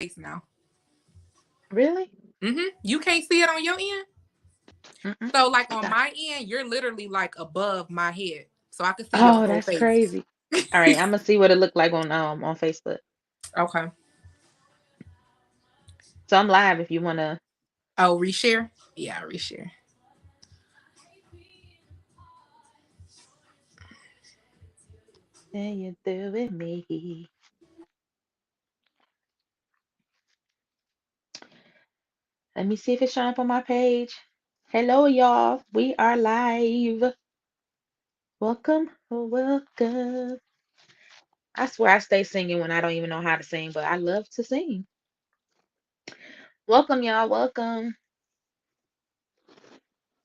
face now. Really? You can't see it on your end. Mm-mm. So like on Stop. my end, you're literally like above my head, so I can see your Oh, whole that's face. crazy. All right, I'm gonna see what it looked like on Facebook. Okay. So I'm live if you wanna Oh, reshare. Yeah, reshare. say you do with me. Let me see if it's showing up on my page. Hello, y'all. We are live. Welcome, oh, welcome. I swear I stay singing when I don't even know how to sing, but I love to sing. Welcome, y'all. Welcome.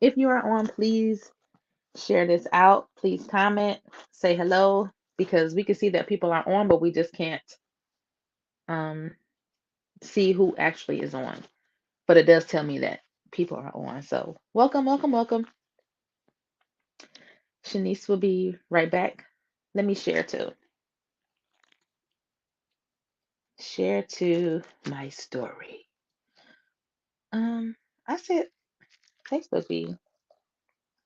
If you are on, please share this out. Please comment, say hello, because we can see that people are on, but we just can't um see who actually is on. But it does tell me that people are on. So welcome, welcome, welcome. Shanice will be right back. Let me share too. Share to my story. Um, I said Facebook B.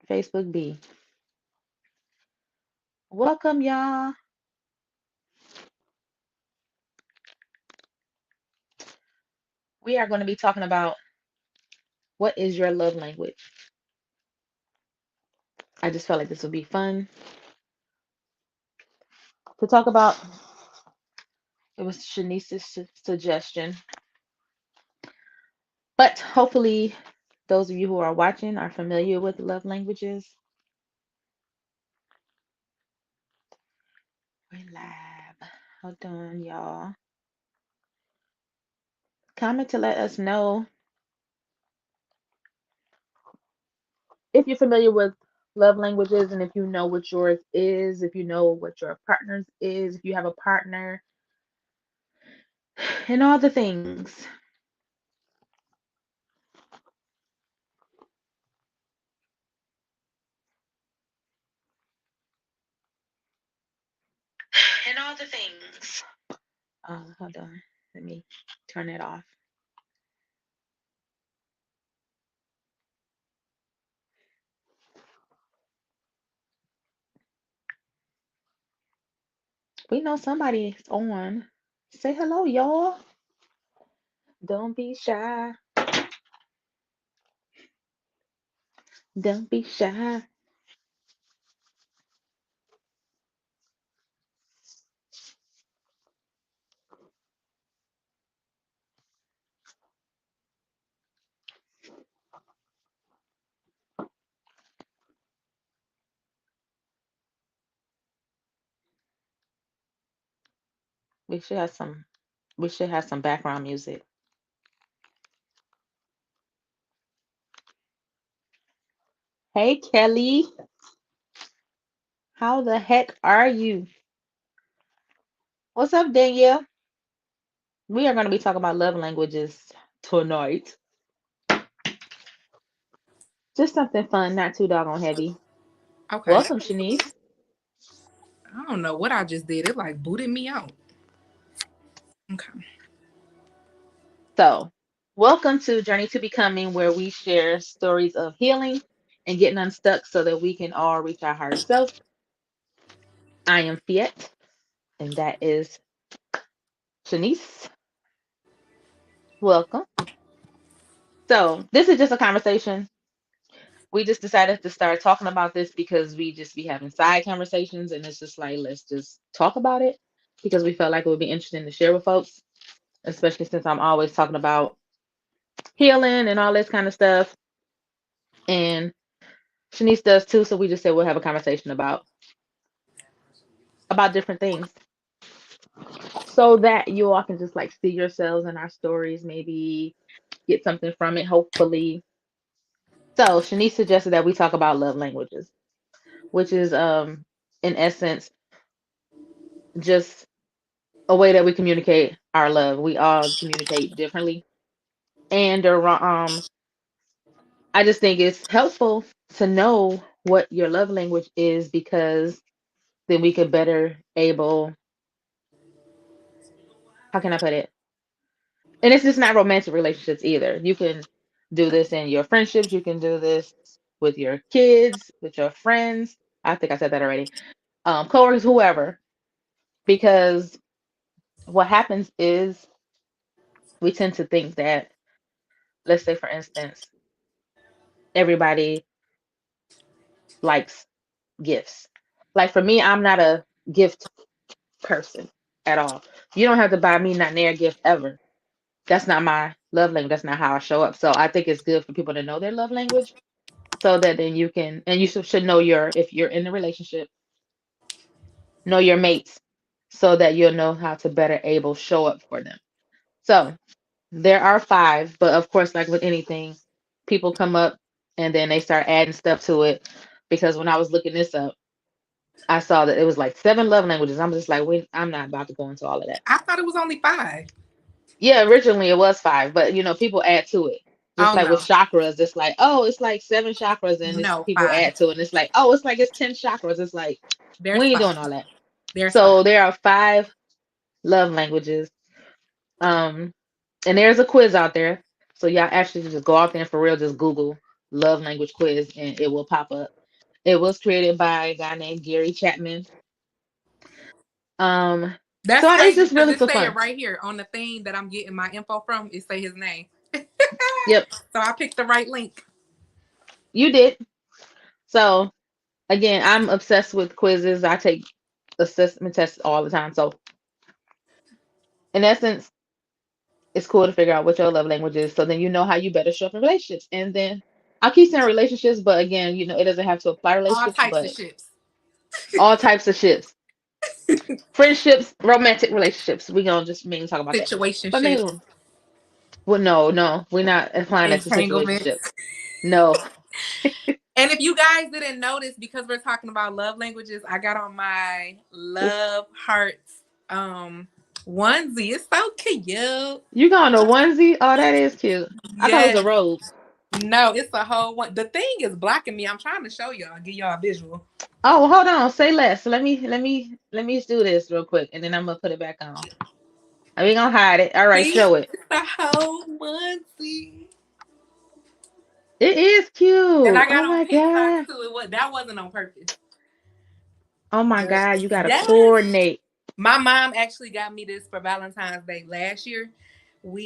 Facebook B. Welcome, y'all. We are going to be talking about what is your love language. I just felt like this would be fun to talk about. It was Shanice's suggestion, but hopefully, those of you who are watching are familiar with love languages. We're live. Hold on, y'all. Comment to let us know if you're familiar with love languages and if you know what yours is, if you know what your partner's is, if you have a partner, and all the things. And all the things. Hold on. Let me turn it off. We know somebody's on. Say hello, y'all. Don't be shy. Don't be shy. We should have some. We should have some background music. Hey, Kelly. How the heck are you? What's up, Danielle? We are going to be talking about love languages tonight. Just something fun, not too doggone heavy. Okay. Welcome, Shanice. I don't know what I just did. It like booted me out. Okay. So, welcome to Journey to Becoming, where we share stories of healing and getting unstuck so that we can all reach our higher self. I am Fiat, and that is Shanice. Welcome. So, this is just a conversation. We just decided to start talking about this because we just be having side conversations, and it's just like, let's just talk about it because we felt like it would be interesting to share with folks, especially since I'm always talking about healing and all this kind of stuff. And Shanice does too, so we just said we'll have a conversation about different things so that you all can just like see yourselves in our stories, maybe get something from it, hopefully. So Shanice suggested that we talk about love languages, which is in essence just a way that we communicate our love. We all communicate differently. And I just think it's helpful to know what your love language is because then we could better able, how can I put it? And it's just not romantic relationships either. You can do this in your friendships. You can do this with your kids, with your friends. I think I said that already. Coworkers, whoever. Because what happens is we tend to think that, let's say, for instance, everybody likes gifts. Like for me, I'm not a gift person at all. You don't have to buy me not near a gift ever. That's not my love language. That's not how I show up. So I think it's good for people to know their love language so that then you can, and you should know your, if you're in a relationship, know your mates so that you'll know how to better able show up for them. So there are five, but of course, like with anything, people come up and then they start adding stuff to it. Because when I was looking this up, I saw that it was like seven love languages. I'm just like, wait, I'm not about to go into all of that. I thought it was only 5. Yeah, originally it was five, but people add to it. Just Oh like with no, chakras, it's like, oh, it's like seven chakras, and it's no people 5. add to it, and it's like, oh, it's like it's 10 chakras. It's like There's we ain't 5. doing all that. There's So 5. there are five love languages. Um, and there's a quiz out there. So y'all actually just go out there and for real, just Google love language quiz, and it will pop up. It was created by a guy named Gary Chapman. So That's it's crazy just because really it for say it fun. right here on the thing that I'm getting my info from. It say his name. Yep, So I picked the right link. you did. So again, I'm obsessed with quizzes. I take assessment tests all the time. So in essence, it's cool to figure out what your love language is. So then you know how you better show up in relationships. And then I'll keep saying relationships, but again, it doesn't have to apply All relationships, types of but ships. all types of ships. Friendships, romantic relationships. We gonna just mainly talk about that. Situation But ships. mainly, well, no, we're not applying that to Entanglements. situationships. No. And if you guys didn't notice, because we're talking about love languages, I got on my love hearts onesie. It's so cute. You got on a onesie? Oh, that is cute. I thought it was a Yes. robe. No, it's a whole one. The thing is blocking me. I'm trying to show y'all, give y'all a visual. Oh, hold on. Say less. Let me do this real quick, and then I'm gonna put it back on. We gonna hide it. All right, See? show it. It's a whole onesie. It is And cute. I Oh got on my pink socks god. too. That wasn't on purpose. Oh my But god. You gotta yes. coordinate. My mom actually got me this for Valentine's Day last year.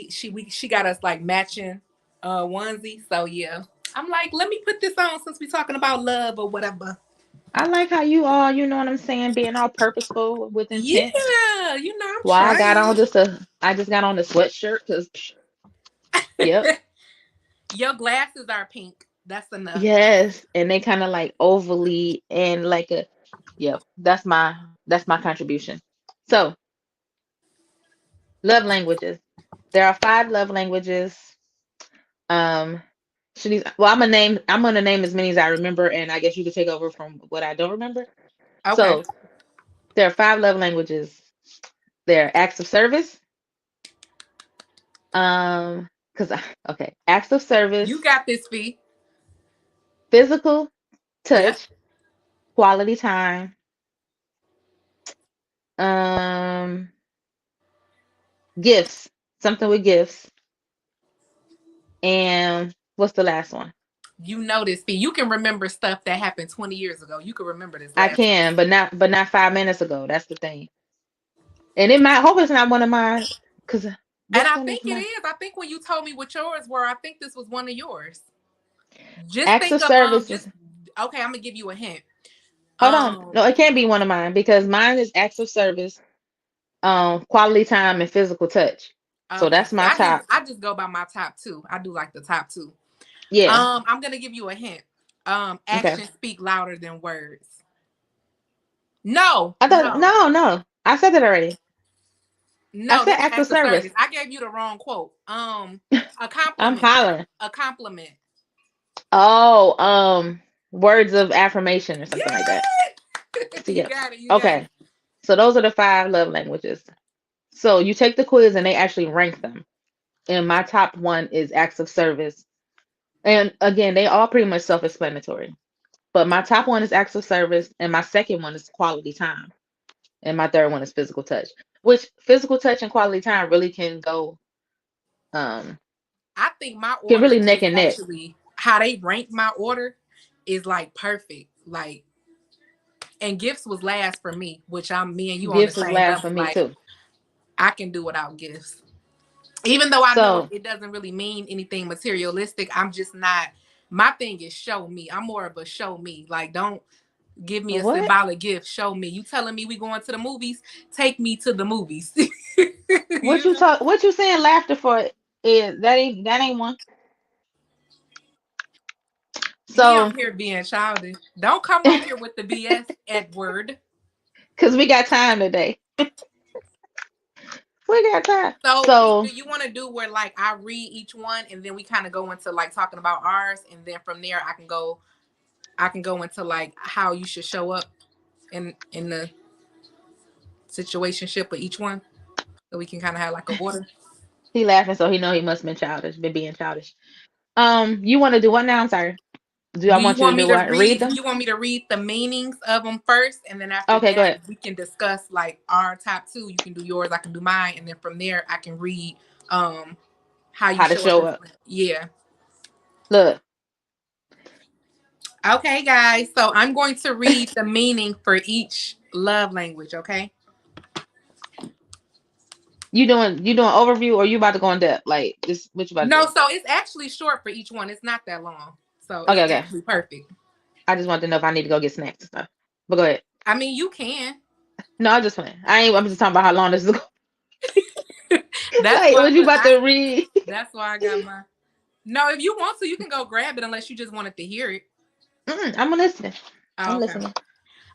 She got us like matching onesie. So yeah. I'm like, let me put this on since we're talking about love or whatever. I like how you all, you know what I'm saying, being all purposeful with intent. Yeah, I'm Well, trying. I just got on the sweatshirt because, yep, Your glasses are pink. That's enough. yes, and they kind of like overly and like a, yep, that's my contribution. So, love languages. There are five love languages. Um, I'm gonna name as many as I remember, and I guess you can take over from what I don't remember. Okay. So, there are five love languages. There are acts of service. Because okay, acts of You service, got this, fee. physical Yep. touch, quality time, um, gifts, something with gifts, and what's the last one? You know this, fee. You can remember stuff that happened 20 years ago. You can remember this I last one. can, but not 5 minutes ago. That's the thing. And it might hope it's not one of mine, because And which I one is think it my is. I think when you told me what yours were, I think this was one of yours. Just acts of think of service? just okay, I'm gonna give you a hint. Hold on, Um no, it can't be one of mine because mine is acts of service, quality time, and physical touch. So okay. that's See, my top. I just go by my top two. I do like the top two. Yeah. I'm gonna give you a hint. Okay. Actions speak louder than words. No, I thought no, no. I said that already. I no, said that's acts of acts of service. service. I gave you the wrong quote. A I'm compliment. hollering. A compliment. Oh, words of affirmation or something like that. Yeah. So, You yeah. got it. You got it. Okay. So those are the five love languages. So you take the quiz and they actually rank them. And my top one is acts of service. And again, they all pretty much self-explanatory. But my top one is acts of service, and my second one is quality time, and my third one is physical touch. Which physical touch and quality time really can go. Um, I think my get order really neck is and neck. actually how they rank my order is like perfect. Like, and gifts was last for me, which I'm me and you on the Gifts was same last for level. me Like, too. I can do without gifts. Even though I know So it doesn't really mean anything materialistic, I'm just not. My thing is show me. I'm more of a show me. Like, don't give me a what? symbolic gift. Show me. You telling me we going to the movies? Take me to the movies. What You you know? talk? What you saying? Laughter for is that ain't one. He So on here being childish. Don't come on here with the BS, Edward. because we got time today, we got time. So do So you want to do where like I read each one and then we kind of go into like talking about ours and then from there I can go into like how you should show up in the situationship of each one so we can kind of have like a order. he laughing, so he know he must have been childish, been being childish. You want to do what now? I'm sorry. Do I Do you want you to want me do to what? Read read? Do them? you want me to read the meanings of them first, and then after Okay, go that ahead. we can discuss like our top two. You can do yours, I can do mine, and then from there I can read um how you How to show up show as up. yeah. Look, Okay, guys. So I'm going to read the meaning for each love language. Okay. you doing overview, or you about to go in depth? Like this, what you about to No, do? so it's actually short for each one. It's not that long, so Okay, it's okay. actually perfect. I just want to know if I need to go get snacks and stuff. But go ahead. I mean, you can. No, I'm just playing. I ain't. I'm just talking about how long this is. That's Like, why. what you Look, about to read? that's why I got my. No, if you want to, you can go grab it unless you just wanted to hear it. I'm listening. Oh, I'm okay. listening.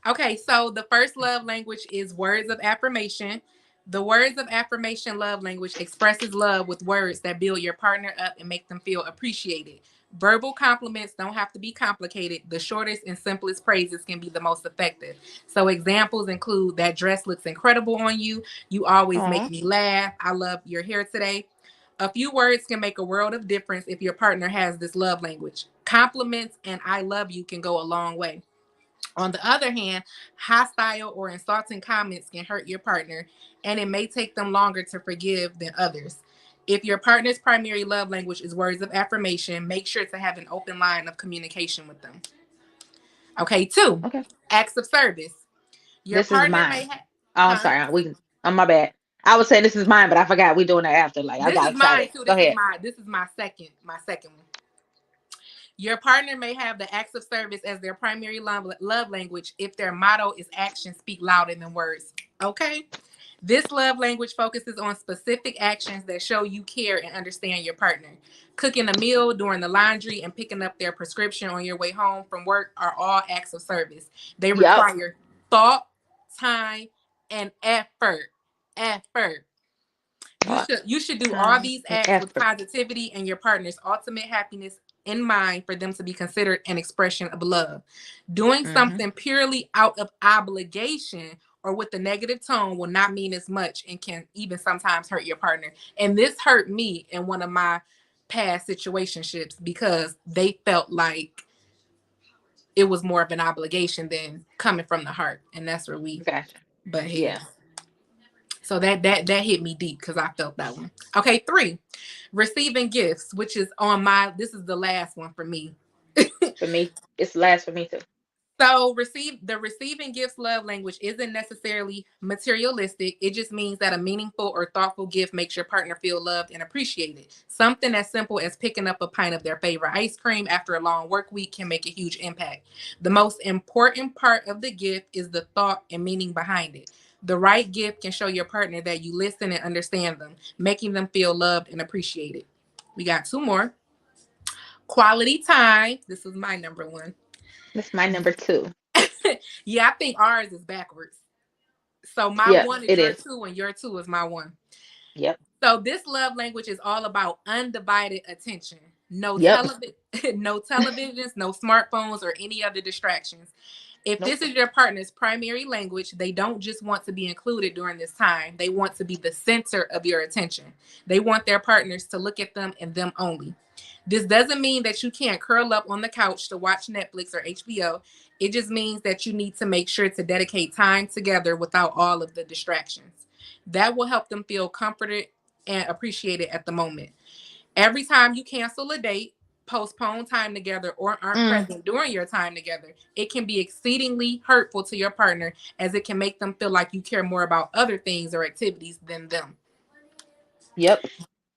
Okay, so the first love language is words of affirmation. The words of affirmation love language expresses love with words that build your partner up and make them feel appreciated. Verbal compliments don't have to be complicated. The shortest and simplest praises can be the most effective. So examples include that dress looks incredible on you. You always make Aw. me laugh. I love your hair today. A few words can make a world of difference if your partner has this love language. Compliments and I love you can go a long way. On the other hand, hostile or insulting comments can hurt your partner, and it may take them longer to forgive than others. If your partner's primary love language is words of affirmation, make sure to have an open line of communication with them. Okay, two, Okay. acts of service. Your This is partner may mine. have, Oh, I'm huh? sorry. I'm my bad. I was saying this is mine, but I forgot we doing it after. Like I This got is mine excited. too. Go This is ahead. my second one. Your partner may have the acts of service as their primary love language if their motto is actions speak louder than words. Okay. This love language focuses on specific actions that show you care and understand your partner. Cooking a meal, doing the laundry, and picking up their prescription on your way home from work are all acts of service. They Yep. require thought, time, and effort. Effort. You Thought, should you should do all time, these and acts with effort. positivity and your partner's ultimate happiness in mind for them to be considered an expression of love. Doing Mm-hmm. something purely out of obligation or with a negative tone will not mean as much and can even sometimes hurt your partner. And this hurt me in one of my past situationships because they felt like it was more of an obligation than coming from the heart. And that's where we Gotcha. butt heads. Yeah. So that hit me deep because I felt that one. Okay, three, receiving gifts, which is on my. This is the last one for me. For me, it's last for me too. So receiving gifts love language isn't necessarily materialistic. It just means that a meaningful or thoughtful gift makes your partner feel loved and appreciated. Something as simple as picking up a pint of their favorite ice cream after a long work week can make a huge impact. The most important part of the gift is the thought and meaning behind it. The right gift can show your partner that you listen and understand them, making them feel loved and appreciated. We got two more. Quality time. This was my number one. That's my number two. Yeah, I think ours is backwards. So my Yep, one is it your is. two, and your two is my one. Yep. So this love language is all about undivided attention. No Yep. television, no televisions, no smartphones, or any other distractions. If Nope. this is your partner's primary language, they don't just want to be included during this time. They want to be the center of your attention. They want their partners to look at them and them only. This doesn't mean that you can't curl up on the couch to watch Netflix or HBO. It just means that you need to make sure to dedicate time together without all of the distractions. That will help them feel comforted. and appreciated at the moment. Every time you cancel a date, postpone time together, or aren't Mm, present during your time together, it can be exceedingly hurtful to your partner, as it can make them feel like you care more about other things or activities than them. yep.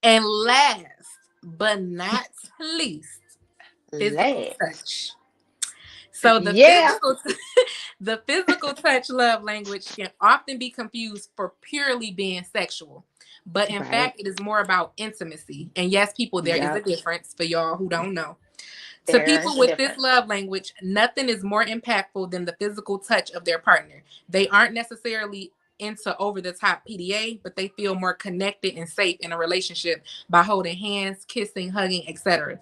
And last but not least, physical Last. touch. So Yeah. the physical touch love language can often be confused for purely being sexual. But in Right. fact, it is more about intimacy. And yes, people, there is a Yep. difference for y'all who don't know. To There is people a with this difference. love language, nothing is more impactful than the physical touch of their partner. They aren't necessarily into over the top PDA, but they feel more connected and safe in a relationship by holding hands, kissing, hugging, etc.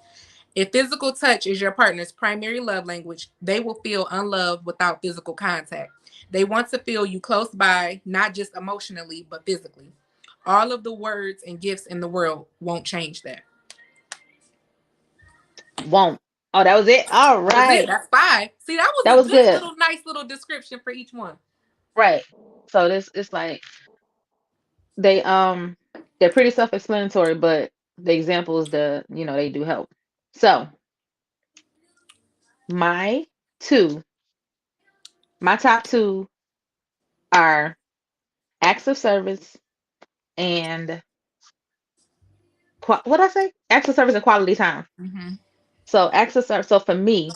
If physical touch is your partner's primary love language, they will feel unloved without physical contact. They want to feel you close by, not just emotionally, but physically. All of the words and gifts in the world won't change that. Won't. Oh, that was it. All That was it. right. That's five. See, that That was a was good good. little, nice little description for each one. Right. So this it's like they they're pretty self-explanatory, but the examples they do help. So my two, my top two are acts of service and what I say? Acts of service and quality time. Mm-hmm. So acts of service. So for me,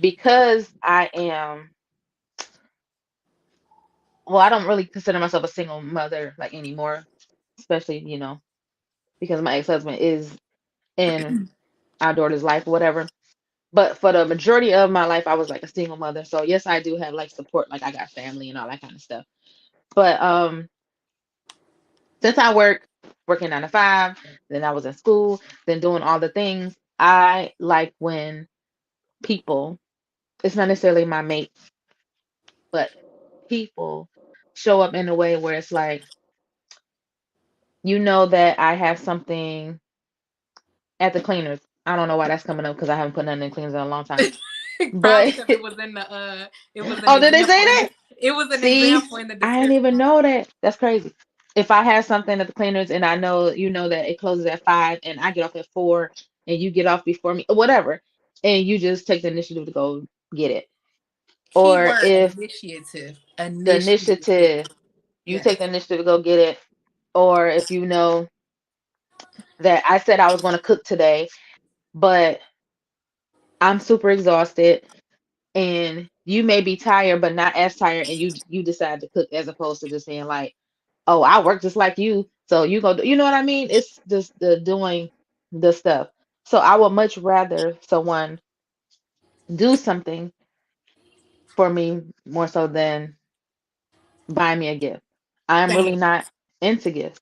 because I am, well, I don't really consider myself a single mother like anymore, especially because my ex-husband is in our daughter's life, whatever. But for the majority of my life, I was like a single mother. So yes, I do have like support, like I got family and all that kind of stuff. But since I working 9 to 5, then I was in school, then doing all the things, I like when people, it's not necessarily my mate, but people show up in a way where it's like, that I have something at the cleaners. I don't know why that's coming up because I haven't put nothing in cleaners in a long time. Probably But because it was in the it was an oh, did they say example in that? the it was an See, example in the I didn't description. even know that. That's crazy. If I have something at the cleaners and I know that it closes at 5 and I get off at 4 and you get off before me, whatever, and you just take the initiative to go get it. Or Keyword if initiative. the Initiative. initiative, you Yes. take the initiative to go get it. Or if you know that I said I was going to cook today, but I'm super exhausted and you may be tired, but not as tired, and you decide to cook as opposed to just saying like, oh, I work just like you, so you go you know what I mean? It's just the doing the stuff. So I would much rather someone do something for me more so than buy me a gift. I'm really Same. not into gifts.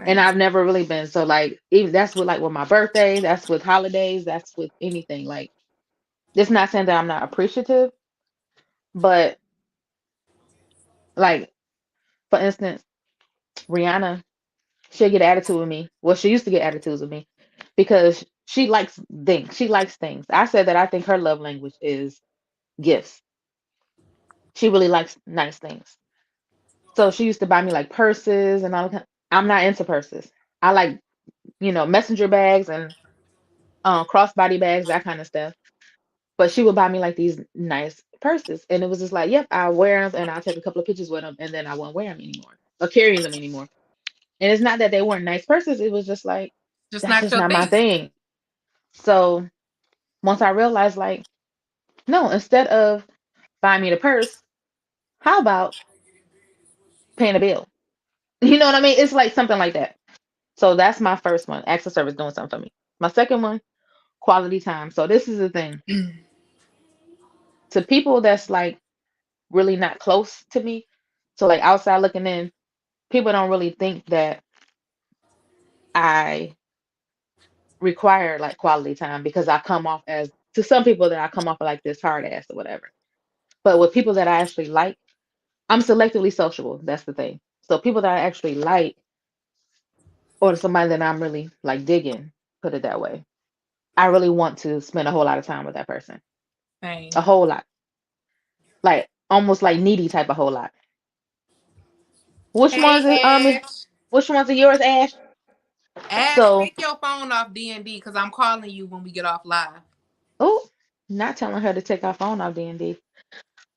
And Same. I've never really been. So like even that's with my birthday, that's with holidays, that's with anything. Like it's not saying that I'm not appreciative, but like for instance, Rihanna, she'll get attitude with me. Well, she used to get attitudes with me because she likes things. She likes things. I said that I think her love language is gifts. She really likes nice things. So she used to buy me like purses and all that. I'm not into purses. I like, messenger bags and crossbody bags, that kind of stuff. But she would buy me like these nice purses. And it was just like, yep, I'll wear them and I'll take a couple of pictures with them and then I won't wear them anymore or carry them anymore. And it's not that they weren't nice purses. It was just like, Just that's not just your not my thing. thing. So once I realized, like, no, instead of buying me the purse, how about paying a bill? You know what I mean? It's like something like that. So that's my first one. Acts of service doing something for me. My second one, quality time. So this is the thing. To people that's like really not close to me, so like outside looking in, people don't really think that I require like quality time because I come off as to some people that I come off like this hard ass or whatever. But with people that I actually like, I'm selectively sociable. That's the thing. So people that I actually like, or somebody that I'm really like digging, put it that way. I really want to spend a whole lot of time with that person. A Same. whole lot. Like almost like needy type of whole lot. Which Hey ones is Ash. Which ones are yours, Ash? Ash, So, take your phone off D&D because I'm calling you when we get off live. oh, not telling her to take our phone off D&D.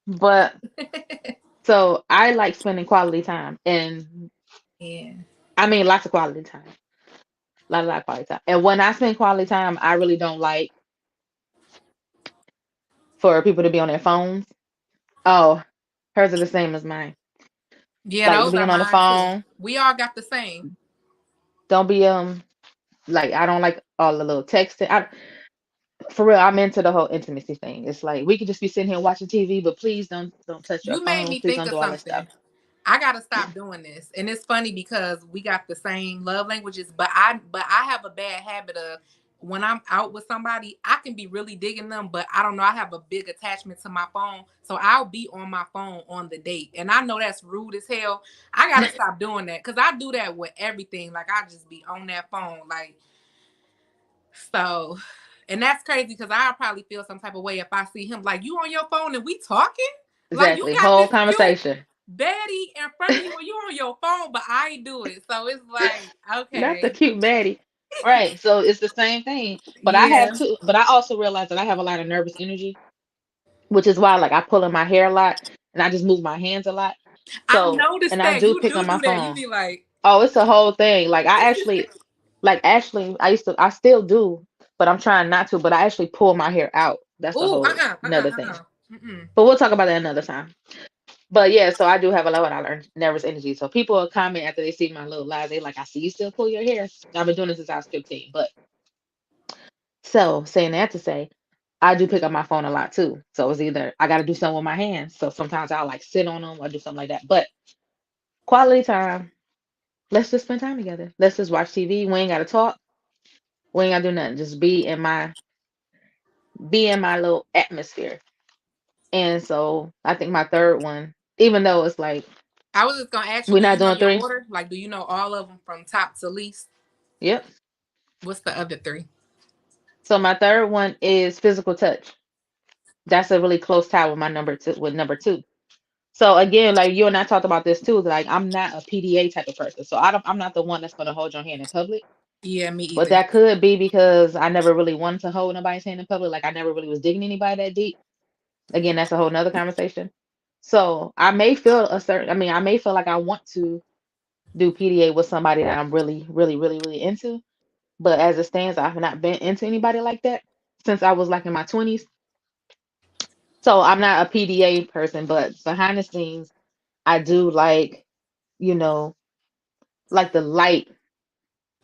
But so I like spending quality time, and Yeah. I mean lots of quality time, lot of quality time. And when I spend quality time, I really don't like for people to be on their phones. Oh, hers are the same as mine. Yeah, Like those are being on the mine too. phone. We all got the same. Don't be like I don't like all the little texting. For real, I'm into the whole intimacy thing. It's like we could just be sitting here watching TV, but please don't touch your You made phone. me Please think don't of do all that stuff. something. I gotta stop doing this. And it's funny because we got the same love languages, but I have a bad habit of when I'm out with somebody, I can be really digging them, but I don't know. I have a big attachment to my phone. So I'll be on my phone on the date. And I know that's rude as hell. I gotta stop doing that because I do that with everything. Like I just be on that phone. Like so and that's crazy because I'll probably feel some type of way if I see him like you on your phone and we talking. Like you Exactly. got Whole this cute conversation. Betty in front of you and you on your phone, but I ain't do it. So it's like, Not the okay. cute baddie. Right. So it's the same thing. But I Yeah. have to, but I also realize that I have a lot of nervous energy, which is why like I pull in my hair a lot and I just move my hands a lot. I So, noticed and I that. do You pick up do my do that. You phone. be like, Oh, it's a whole thing. Like I actually, like Ashley, I still do, but I'm trying not to. But I actually pull my hair out. That's a ooh, whole another thing. Mm-mm. But we'll talk about that another time. But yeah, so I do have a lot of nervous energy. So people will comment after they see my little lies. They like, I see you still pull your hair. I've been doing this since I was 15. But so saying that to say, I do pick up my phone a lot too. So it's either I got to do something with my hands. So sometimes I'll like sit on them or do something like that. But quality time, let's just spend time together. Let's just watch TV. We ain't got to talk. We ain't got to do nothing. Just be in my little atmosphere. And so I think my third one, even though it's like I was just gonna ask you, we're do not you know doing your three. order? Like, do you know all of them from top to least? Yep. What's the other three? So my third one is physical touch. That's a really close tie with my number two. So again, like you and I talked about this too. Like I'm not a PDA type of person, so I'm not the one that's gonna hold your hand in public. Yeah, me But either. that could be because I never really wanted to hold nobody's hand in public. Like I never really was digging anybody that deep. Again, that's a whole nother conversation. So I may feel a certain. I mean, I may feel like I want to do PDA with somebody that I'm really, really, really, really into. But as it stands, I've not been into anybody like that since I was like in my 20s. So I'm not a PDA person, but behind the scenes, I do like, you know, like the light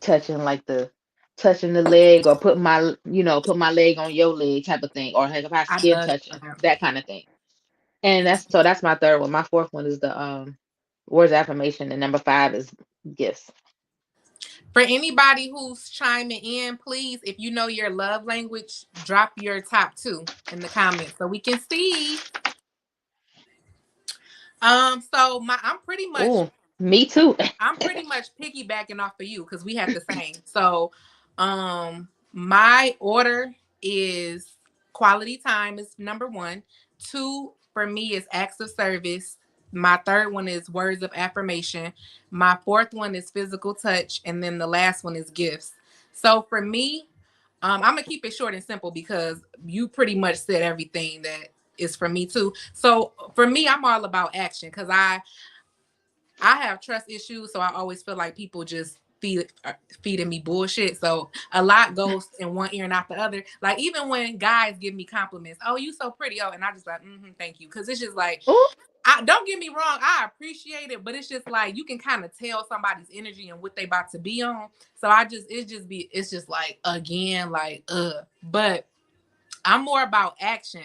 touching, like the touching the leg or put my leg on your leg type of thing, or like if I I skin love touching, that. that kind of thing. And that's my third one. My fourth one is the words of affirmation, and number five is gifts. For anybody who's chiming in, please, if you know your love language, drop your top two in the comments so we can see. So I'm pretty much Oh, me too. I'm pretty much piggybacking off of you because we had the same. So, my order is quality time is number one. Two for me is acts of service. My third one is words of affirmation. My fourth one is physical touch, and then the last one is gifts. So for me, I'm gonna keep it short and simple because you pretty much said everything that is for me too. So for me, I'm all about action because I have trust issues, so I always feel like people just feeding me bullshit. So a lot goes in one ear and out the other. Like even when guys give me compliments, oh you so pretty, oh, and I just like thank you, because it's just like Oh, I don't get me wrong, I appreciate it, but it's just like you can kind of tell somebody's energy and what they about to be on. So it's just like again like but I'm more about action.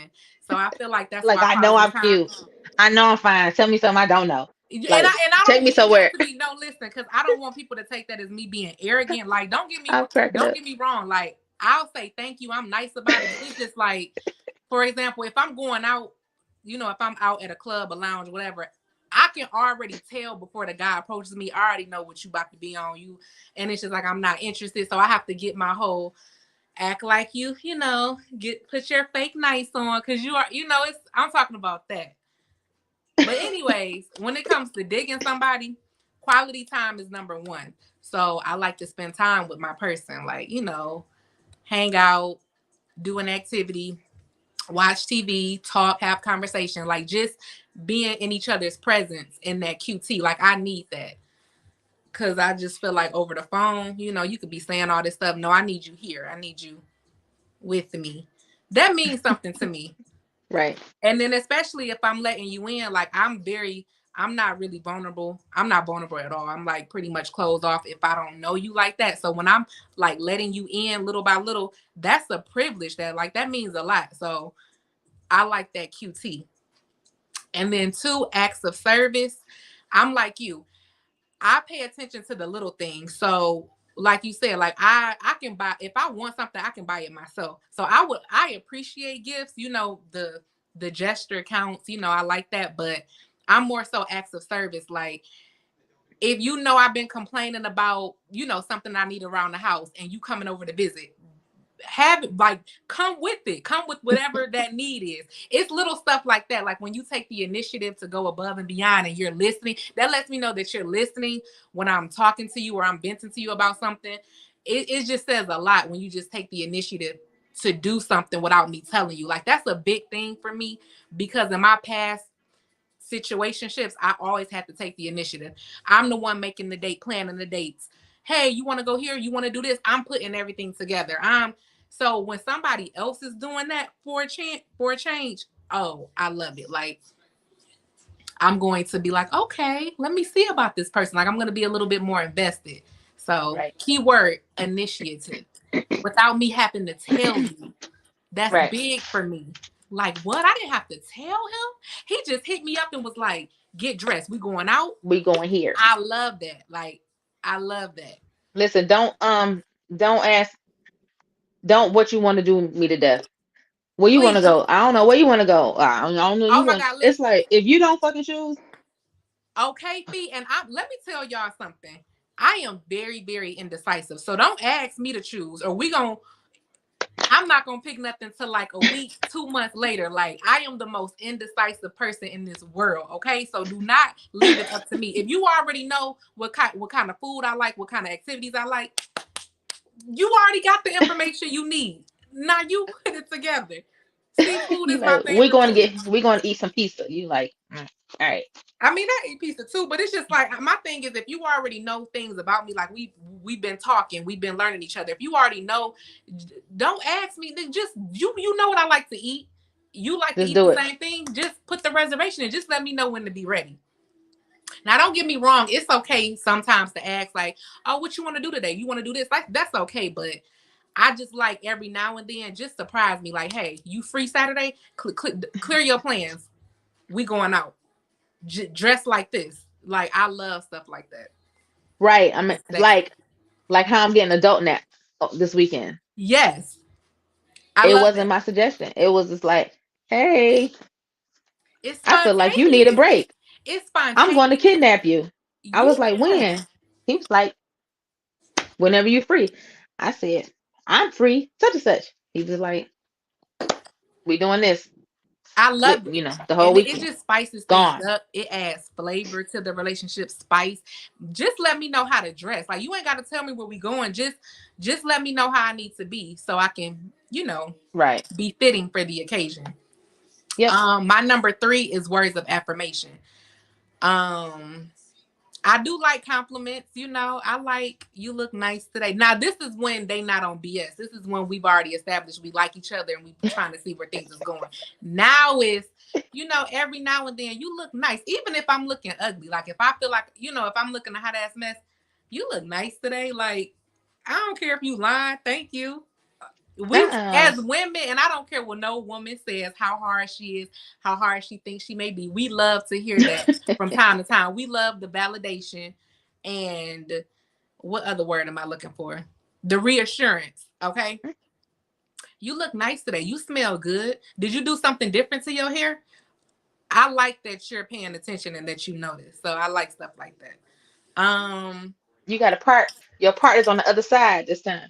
So I feel like that's like why I know quality I'm time. cute. I know I'm fine. Tell me something I don't know. Like And I take don't me mean that somewhere. to be no listen, because I don't want people to take that as me being arrogant. Like I'm cracking don't up. get me wrong. Like I'll say thank you. I'm nice about it, but it's just like, for example, if I'm going out, if I'm out at a club, a lounge, whatever, I can already tell before the guy approaches me. I already know what you about to be on you, and it's just like I'm not interested. So I have to get my whole act like get put your fake nice on because you are, it's I'm talking about that. But anyways, when it comes to digging somebody, quality time is number one. So I like to spend time with my person, like, hang out, do an activity, watch TV, talk, have conversation, like just being in each other's presence in that QT. Like I need that. Cause I just feel like over the phone, you could be saying all this stuff. No, I need you here. I need you with me. That means something to me. Right. And then especially if I'm letting you in, like I'm not really vulnerable. I'm not vulnerable at all. I'm like pretty much closed off if I don't know you like that. So when I'm like letting you in little by little, that's a privilege that means a lot. So I like that QT. And then 2, acts of service. I'm like you. I pay attention to the little things. So like you said, like I can buy, if I want something, I can buy it myself. So I appreciate gifts, the gesture counts, I like that, but I'm more so acts of service. Like if I've been complaining about, something I need around the house and you coming over to visit, have it, like come with whatever that need is. It's little stuff like that, like when you take the initiative to go above and beyond and you're listening, that lets me know that you're listening when I'm talking to you or I'm venting to you about something. It just says a lot when you just take the initiative to do something without me telling you. Like that's a big thing for me, because in my past situationships, I always had to take the initiative. I'm the one making the date, planning the dates. Hey, you want to go here? You want to do this? I'm putting everything together. So when somebody else is doing that for a change, oh, I love it. Like I'm going to be like, okay, let me see about this person. Like I'm going to be a little bit more invested. So Right. keyword initiative, without me having to tell you. That's Right. big for me. Like what? I didn't have to tell him. He just hit me up and was like, get dressed. We going out. We going here. I love that. Like I love that. Listen, don't ask, don't what you want to do me to death. Where you want to Please. go? I don't know where you want to go. I don't know. Oh You my want? God, It's listen. like if you don't fucking choose. Okay, Fee, and let me tell y'all something. I am very, very indecisive. So don't ask me to choose, or I'm not gonna pick nothing till like a week, 2 months later. Like I am the most indecisive person in this world. Okay, so do not leave it up to me. If you already know what kind of food I like, what kind of activities I like, you already got the information you need. Now you put it together. Seafood You is my like favorite food. we're going to eat some pizza. You like, all right. I mean, I eat pizza too, but it's just like my thing is if you already know things about me, like we've been talking, we've been learning each other. If you already know, don't ask me. Then just you know what I like to eat. You like to Just eat do the it. same thing. Just put the reservation and just let me know when to be ready. Now, don't get me wrong. It's okay sometimes to ask like, "Oh, what you want to do today? You want to do this?" Like that's okay, but I just like every now and then just surprise me. Like, hey, you free Saturday? Clear your plans. We going out. Dress like this. Like I love stuff like that. Right. I mean, It's sexy. like how I'm getting adult nap this weekend. Yes, I It love wasn't that. my suggestion. It was just like, hey, It's I feel like you need a spontaneous. break. It's I'm going to spontaneous. kidnap you. I was like, Yes. when? He was like, whenever you're free. I said, I'm free, such and such. He was like, we doing this I with, love it. the whole And it weekend. just spices things Gone. up. It adds flavor to the relationship, spice. Just let me know how to dress. Like you ain't got to tell me where we going. Just let me know how I need to be so I can, Right. be fitting for the occasion. Yep. My number 3 is words of affirmation. Um, I do like compliments, I like you look nice today. Now, this is when they not on BS. This is when we've already established we like each other and we trying to see where things is going. Now is, every now and then you look nice. Even if I'm looking ugly. Like if I feel like, if I'm looking a hot ass mess, you look nice today. Like, I don't care if you lying. Thank you. We Uh-uh. as women, and I don't care what no woman says, how hard she is, how hard she thinks she may be. We love to hear that from time to time. We love the validation and what other word am I looking for? The reassurance. Okay. You look nice today. You smell good. Did you do something different to your hair? I like that you're paying attention and that you notice. So I like stuff like that. You got a part. Your part is on the other side this time.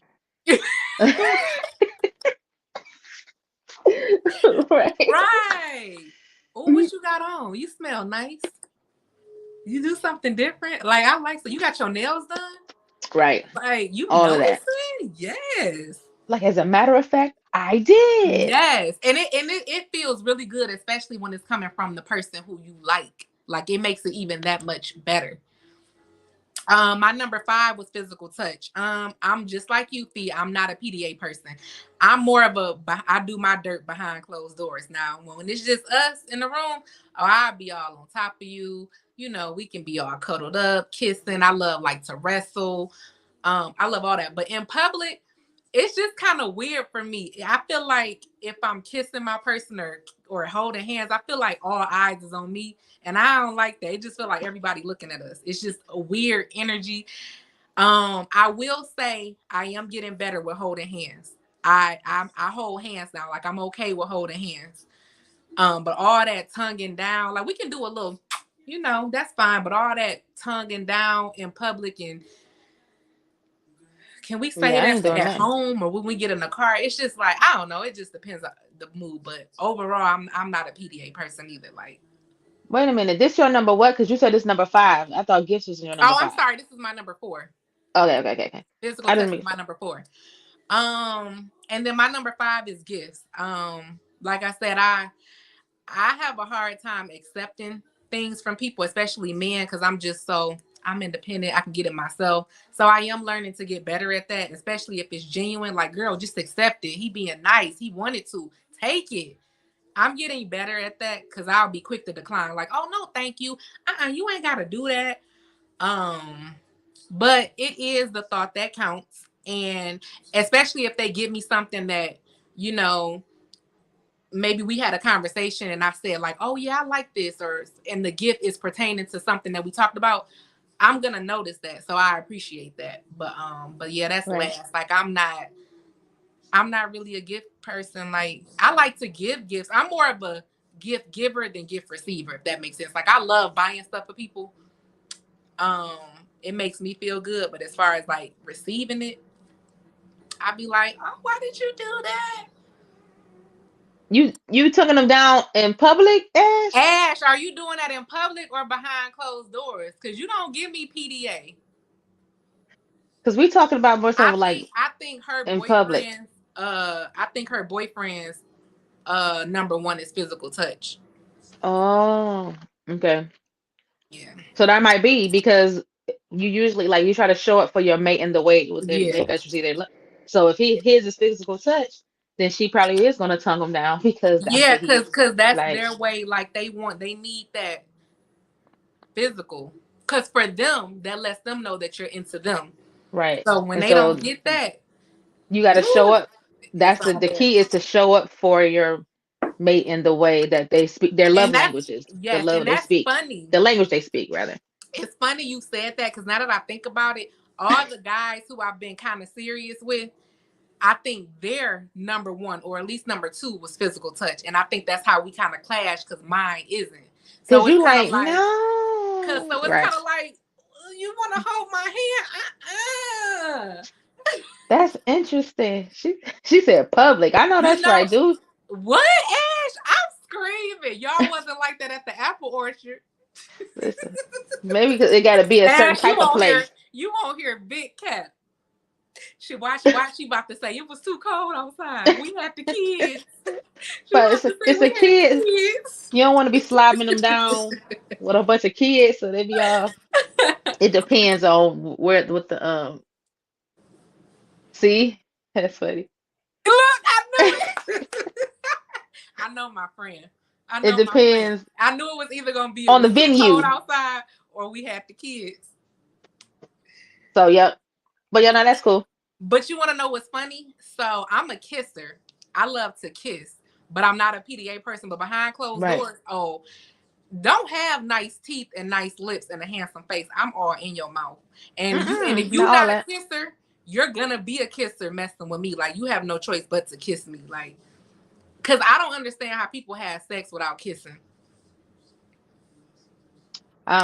Right. Right. Oh, what you got on? You smell nice. You do something different. Like I like so you got your nails done. Right. Like you All of that. noticing? Yes. Like as a matter of fact, I did. Yes. And it feels really good, especially when it's coming from the person who you like. Like it makes it even that much better. My number five was physical touch. I'm just like you, Fee. I'm not a PDA person. I'm more of I do my dirt behind closed doors. Now, when it's just us in the room, oh, I'll be all on top of you. You know, we can be all cuddled up, kissing. I love like to wrestle. I love all that. But in public, it's just kind of weird for me. I feel like if I'm kissing my person or holding hands, I feel like all eyes is on me, and I don't like that. It just feel like everybody looking at us. It's just a weird energy. I will say I am getting better with holding hands. I hold hands now. Like I'm okay with holding hands. But all that tonguing down, like we can do a little, that's fine. But all that tonguing down in public, and can we say Yeah, I ain't that doing at nothing. home or when we get in the car? It's just like I don't know. It just depends on the mood. But overall, I'm not a PDA person either. Like, Wait a minute. This your number what? Because you said this number five. I thought gifts was your number oh, I'm five. sorry. This is my number four. Okay, okay, okay, okay. Physical I touch didn't is make my sure. number four. And then my number five is gifts. Like I said, I have a hard time accepting things from people, especially men, because I'm independent. I can get it myself. So I am learning to get better at that, especially if it's genuine. Like, girl, just accept it. He being nice. He wanted to take it. I'm getting better at that because I'll be quick to decline. Like, oh no, thank you. You ain't gotta do that. Um, but it is the thought that counts. And especially if they give me something that, you know, maybe we had a conversation and I said like, oh yeah, I like this, and the gift is pertaining to something that we talked about, I'm gonna notice that. So I appreciate that. But yeah, that's Right. last. Like I'm not really a gift person. Like I like to give gifts. I'm more of a gift giver than gift receiver, if that makes sense. Like I love buying stuff for people. Um, it makes me feel good. But as far as like receiving it, I'd be like, oh, why did you do that? You taking them down in public, Ash? Ash, are you doing that in public or behind closed doors? Because you don't give me PDA. Because we talking about more so I like think I think her in public. boyfriend's number one is physical touch. Oh, okay. Yeah. So that might be because you usually like you try to show up for your mate in the way with they Yeah. best receive their love. So if his is physical touch, then she probably is gonna tongue him down because that's Yeah, what he cause that's like. their way. Like they need that physical. Cause for them, that lets them know that you're into them. Right. So when And they don't so get that, you got to show ooh, up. it's That's not the there. key is to show up for your mate in the way that they speak their love And that's languages, the yes, love and they that's speak, funny. the language they speak rather. It's funny you said that because now that I think about it, all the guys who I've been kind of serious with, I think their number one or at least number two was physical touch. And I think that's how we kind of clash because mine isn't. Cause So it's you kind of like like, no, it's right? kind of like, you want to hold my hand? That's interesting. She said public. I know You that's know, right, dude. what, Ash? I'm screaming. Y'all wasn't like that at the Apple Orchard. Listen, maybe because it got to be a certain Ash, type of place. you won't hear Big Cat. She about to say it was too cold outside. We had the kids. She But about to say it's a we had kid. kids. You don't want to be slobbing them down with a bunch of kids, so they be all. It depends on where with the See, that's funny. Look, I knew it. I know my friend. I It know my friend. depends I knew it was either gonna be it on the was too cold venue. outside or we had the kids. So yep. But yeah, no, that's cool. But you want to know what's funny? So I'm a kisser. I love to kiss, but I'm not a PDA person. But behind closed Right. doors, oh, don't have nice teeth and nice lips and a handsome face. I'm all in your mouth. And if you Not all not a that. kisser, you're gonna be a kisser messing with me. Like you have no choice but to kiss me. Like, cause I don't understand how people have sex without kissing.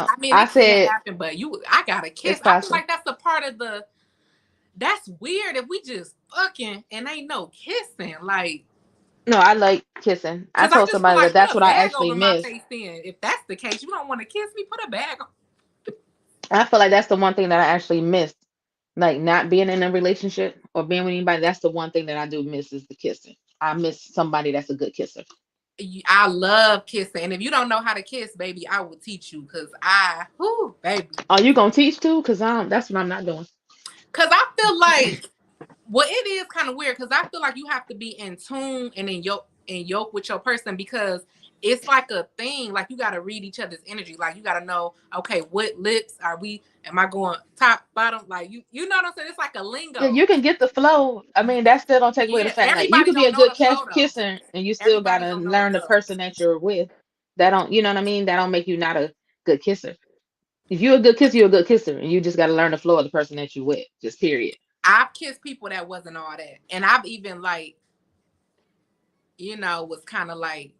I mean, I it can said happen, but I gotta kiss. it's I feel possible. like that's a part of the. That's weird if we just fucking and ain't no kissing. Like, No, I like kissing. I cause I told just feel somebody that like put that's a what I bag actually over my miss. face. Then, if that's the case, you don't want to kiss me. Put a bag on. I feel like that's the one thing that I actually missed. Like not being in a relationship or being with anybody, that's the one thing that I do miss is the kissing. I miss somebody that's a good kisser. I love kissing. And if you don't know how to kiss, baby, I will teach you because whoo, baby. Are you gonna teach too? Cause that's what I'm not doing. Because I feel like, well, it is kind of weird because I feel like you have to be in tune and in yoke with your person because it's like a thing. Like you got to read each other's energy. Like you got to know, okay, what lips are we? Am I going top, bottom? Like you know what I'm saying? It's like a Yeah, lingo. you can get the flow. I mean, that still don't take away the Yeah, fact like you everybody could be don't a know good the flow though. kisser and you still Everybody gotta don't know the learn the flow. person that you're with. That don't, you know what I mean? That don't make you not a good kisser. If you're a good kisser, you're a good kisser, and you just gotta learn the flow of the person that you with. Just period. I've kissed people that wasn't all that, and I've even like, was kind of like,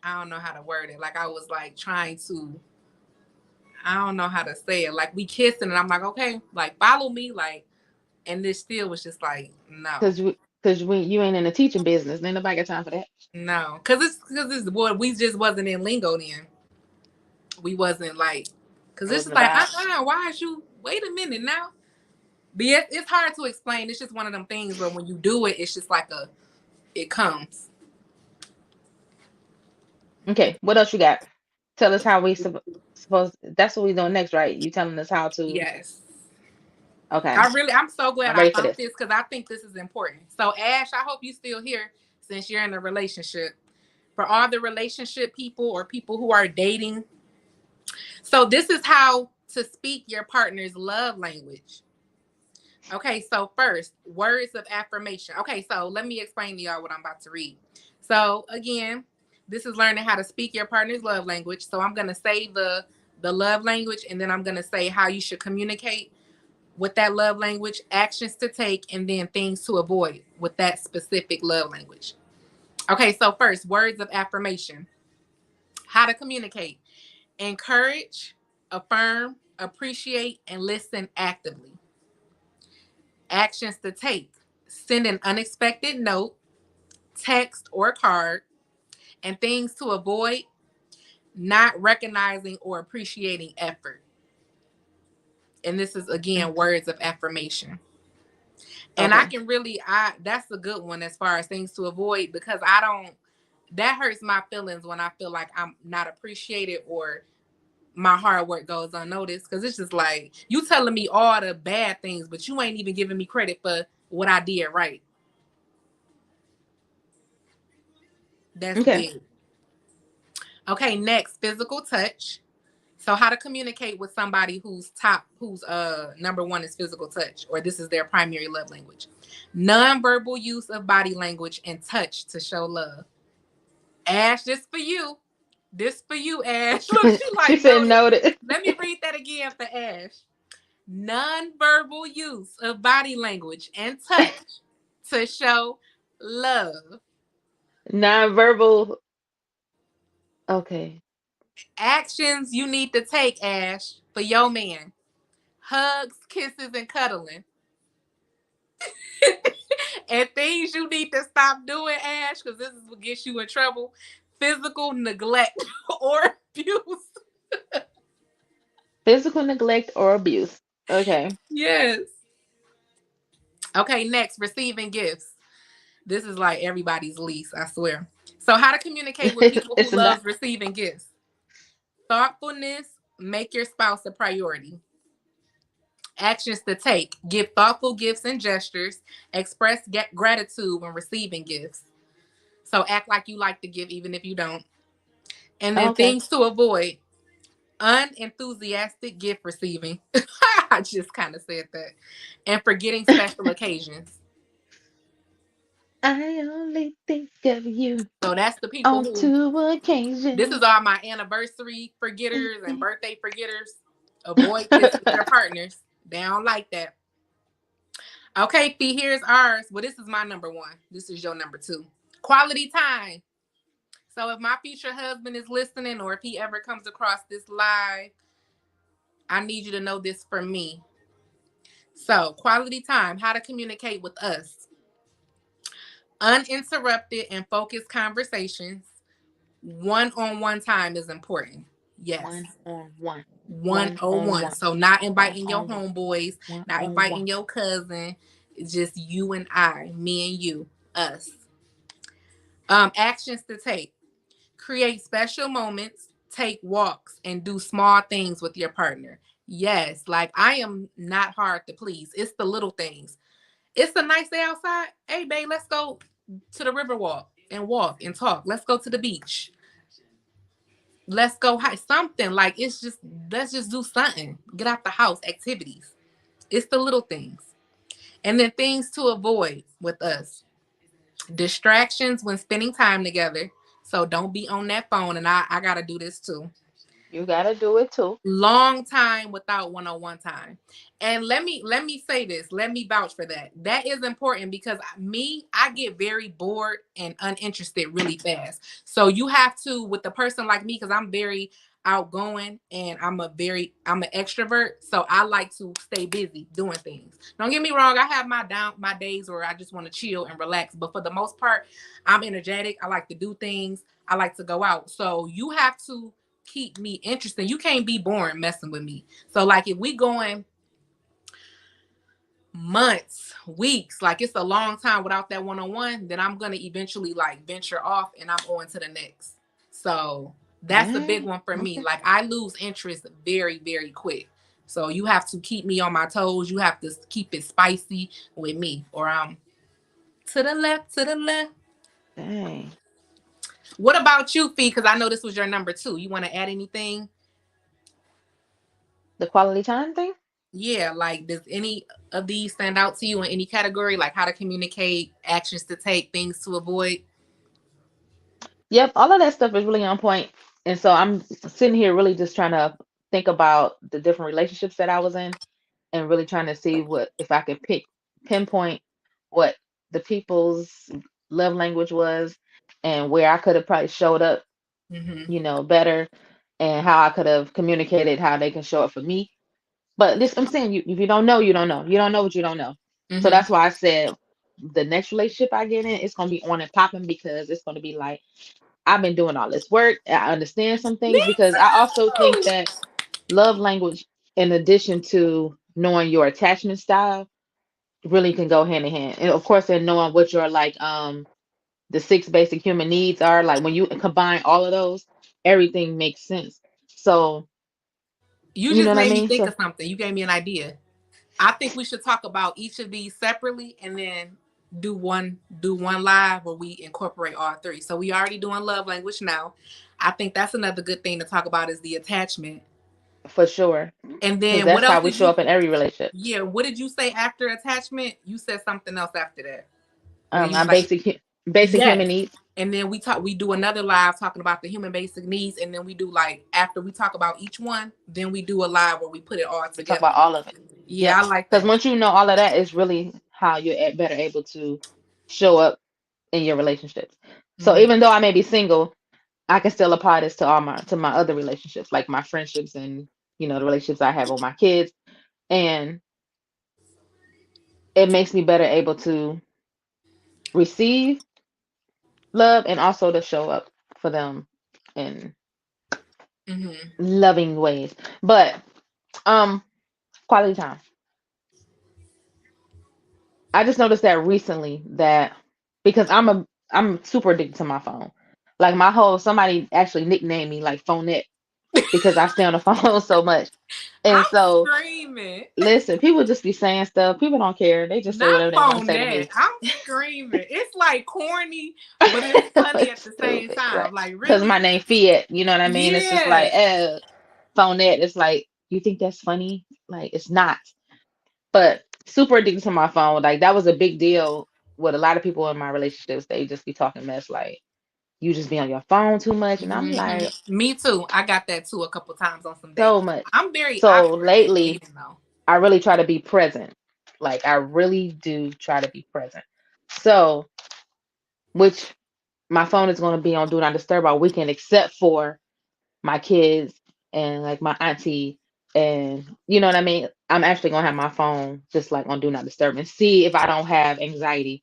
I don't know how to word it. Like I was like trying to, I don't know how to say it. Like we kissing, and I'm like, okay, like follow me, like, and this still was just like, no, Cause you ain't in the teaching business. Ain't nobody got time for that. no, because it's what we just wasn't in lingo then. We wasn't like, because That this is wasn't a like, vibe. why is you? Wait a minute now. But yeah, it's hard to explain. It's just one of them things. But when you do it, it's just like it comes. Okay, what else you got? Tell us how we supposed. That's what we doing next, right? You telling us how to. Yes. Okay, I'm so glad I'm I ready for found this. this because I think this is important. So, Ash, I hope you still here since you're in a relationship. For all the relationship people or people who are dating. So, this is how to speak your partner's love language. Okay, so first, words of affirmation. Okay, so let me explain to y'all what I'm about to read. So, again, this is learning how to speak your partner's love language. So, I'm going to say the love language and then I'm going to say how you should communicate with that love language, actions to take, and then things to avoid with that specific love language. Okay, so first, words of affirmation. How to communicate. Encourage, affirm, appreciate, and listen actively. Actions to take. Send an unexpected note, text, or card, and things to avoid, not recognizing or appreciating effort. And this is again words of affirmation. And I Okay. can really, I that's a good one as far as things to avoid because I don't, that hurts my feelings when I feel like I'm not appreciated or my hard work goes unnoticed. Because it's just like you telling me all the bad things, but you ain't even giving me credit for what I did right. That's Okay. big. Okay, next, physical touch. So how to communicate with somebody who's number one is physical touch, or this is their primary love language. Non-verbal use of body language and touch to show love. Ash, this for you. This for you, Ash. Look, she She like said noted. noted. Let me read that again for Ash. Non-verbal use of body language and touch to show love. Non-verbal. Okay. Actions you need to take, Ash, for your man. Hugs, kisses, and cuddling. And things you need to stop doing, Ash, because this is what gets you in trouble. Physical neglect or abuse. Physical neglect or abuse. Okay. Yes. Okay, next, receiving gifts. This is like everybody's least, I swear. So, how to communicate with people who It's not. loves receiving gifts. Thoughtfulness, make your spouse a priority. Actions to take, give thoughtful gifts and gestures. Express gratitude when receiving gifts. So, act like you like to give even if you don't. And then Okay. things to avoid. Unenthusiastic gift receiving. I just kind of said that. And forgetting special occasions. I only think of you So that's the people on who, two this is occasions. all my anniversary forgetters and birthday forgetters. Avoid this with your partners. They don't like that. Okay, Fee, here's ours. Well, this is my number one. This is your number two. Quality time. So if my future husband is listening or if he ever comes across this live, I need you to know this for me. So, quality time, how to communicate with us. Uninterrupted and focused conversations. One-on-one time is important. Yes. One on one. One on 101. one. So not One inviting your on one. homeboys, One not on one. inviting your cousin. It's just you and I, me and you, us. Actions to take. Create special moments, take walks, and do small things with your partner. Yes, like I am not hard to please. It's the little things. It's a nice day outside. Hey, babe, let's go to the river walk and talk. Let's go to the beach. Let's go hike something. Like it's just let's just do something. Get out the house, activities. It's the little things. And then things to avoid with us. Distractions when spending time together. So don't be on that phone. And I gotta do this too. You gotta do it too. Long time without one-on-one time. And let me say this, let me vouch for that. That is important because I get very bored and uninterested really fast. So you have to, with the person like me, because I'm very outgoing and I'm an extrovert, so I like to stay busy doing things. Don't get me wrong, I have my days where I just want to chill and relax, but for the most part I'm energetic. I like to do things. I like to go out. So you have to keep me interested. You can't be boring messing with me. So like if we going months, weeks, like it's a long time without that one-on-one, then I'm gonna eventually like venture off and I'm on to the next. So that's the big Dang. one for me. Okay. Like I lose interest very, very quick. So you have to keep me on my toes. You have to keep it spicy with me, or I'm to the left, to the left. Dang. What about you, Fee? Because I know this was your number two. You want to add anything? The quality time thing? Yeah, like does any of these stand out to you in any category? Like how to communicate, actions to take, things to avoid? Yep, all of that stuff is really on point. And so I'm sitting here really just trying to think about the different relationships that I was in and really trying to see what if I could pinpoint what the people's love language was and where I could have probably showed up, Mm-hmm. better and how I could have communicated how they can show up for me. But this I'm saying you if you don't know, you don't know. You don't know what you don't know. So Mm-hmm. that's why I said the next relationship I get in, it's gonna be on and popping because it's gonna be like I've been doing all this work. I understand some Me things because I also think too. that love language, in addition to knowing your attachment style, really can go hand in hand. And of course, in knowing what your like the six basic human needs are, like when you combine all of those, everything makes sense. So You you know just what I made me mean? think So of something. You gave me an idea. I think we should talk about each of these separately and then do one live where we incorporate all three. So we already doing love language now. I think that's another good thing to talk about is the attachment. for sure, And because then what that's else how we did show you up in every relationship. yeah, what did you say after attachment? You said something else after that. Where you was Our like, basic human yes. needs. And then we do another live talking about the human basic needs. And then we do like after we talk about each one, then we do a live where we put it all We talk together. about all of it. Yeah, Yep. I like Because that. once you know all of that, is really how you're better able to show up in your relationships. So Hmm. even though I may be single, I can still apply this to all my other relationships, like my friendships and the relationships I have with my kids, and it makes me better able to receive love and also to show up for them in Hmm. loving ways. But um, quality time. I just noticed that recently that because I'm super addicted to my phone. Like my whole somebody actually nicknamed me like Phonette because I stay on the phone so much. And I'm so screaming. listen, people just be saying stuff. People don't care. They just say Not whatever they want to phone say to that. me. I'm screaming. It's like corny, but it's funny at It's the same stupid, right? time. Like Because really? my name Fiat, you know what I mean? It's just like, Yes. Phonette. It's like, you think that's funny? Like, it's not. But super addicted to my phone. Like, that was a big deal with a lot of people in my relationships. They just be talking mess, like, you just be on your phone too much. And I'm Hmm. like, Me too. I got that too a couple times on some so dates. much. I'm very So awkward at lately, dating though. I really try to be present. Like, I really do try to be present. So, which my phone is going to be on Do Not Disturb all weekend, except for my kids and like my auntie. And you know what I mean? I'm actually going to have my phone just like on Do Not Disturb and see if I don't have anxiety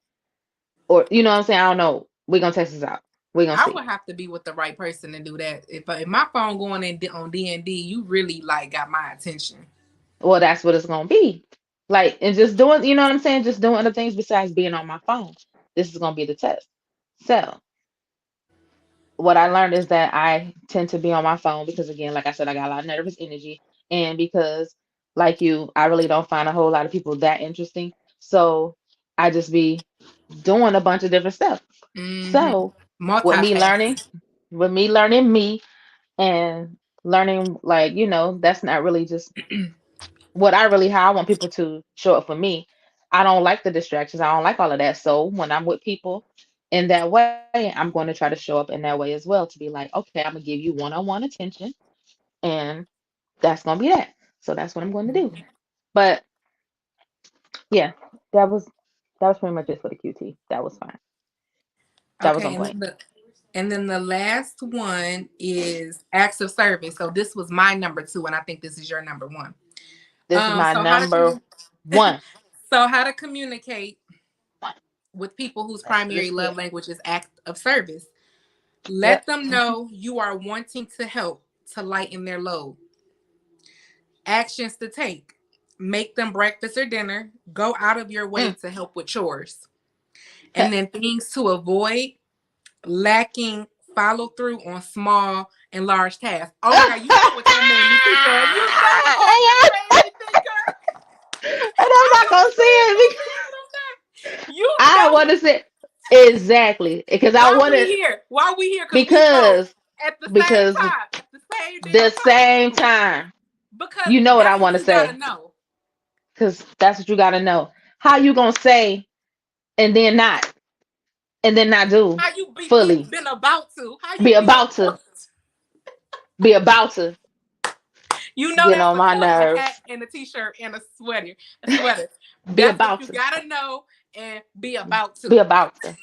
or, you know what I'm saying? I don't know. We're going to test this out. We're gonna I see. would have to be with the right person to do that. If my phone going in on D&D, you really like got my attention. Well, that's what it's gonna be. Like, and just doing, you know what I'm saying? Just doing other things besides being on my phone. This is gonna be the test. So what I learned is that I tend to be on my phone because, again, like I said, I got a lot of nervous energy, and because, like you, I really don't find a whole lot of people that interesting. So I just be doing a bunch of different stuff. Mm-hmm. So with me learning, Multitasking. with me learning me and learning, like, that's not really just what I really how I want people to show up for me. I don't like the distractions. I don't like all of that. So when I'm with people in that way, I'm going to try to show up in that way as well, to be like, okay, I'm gonna give you one-on-one attention, and that's gonna be that. So that's what I'm going to do. But yeah, that was that was pretty much it for the QT. That was fine. That was Okay, on point. and then the last one is acts of service. So this was my number two, and I think this is your number one. This is my So how to number one. so how to communicate One. with people whose Let's primary hear love it. language is act of service. Yep. Let them know you are wanting to help to lighten their load. Actions to take. Make them breakfast or dinner. Go out of your way Mm. to help with chores. And Okay. then things to avoid: lacking follow through on small and large tasks. Oh my God, you know what that made me think of. You know what that just made me think of. And I'm I'm not not gonna say saying it no, man, I'm not. You I know want to say exactly because I why want we to here. Why we here? Because we both because at the same because time, at the same damn the time. same time Because you know what I that's what want to you gotta say know. because that's what you got to know. How you gonna say and then not do How you fully been about to? How be you be about about? to be about to You know get that's on a my coat, a hat, nerves. and a t-shirt and a sweater. A sweater. Be That's what about you to gotta know and be about be to. about to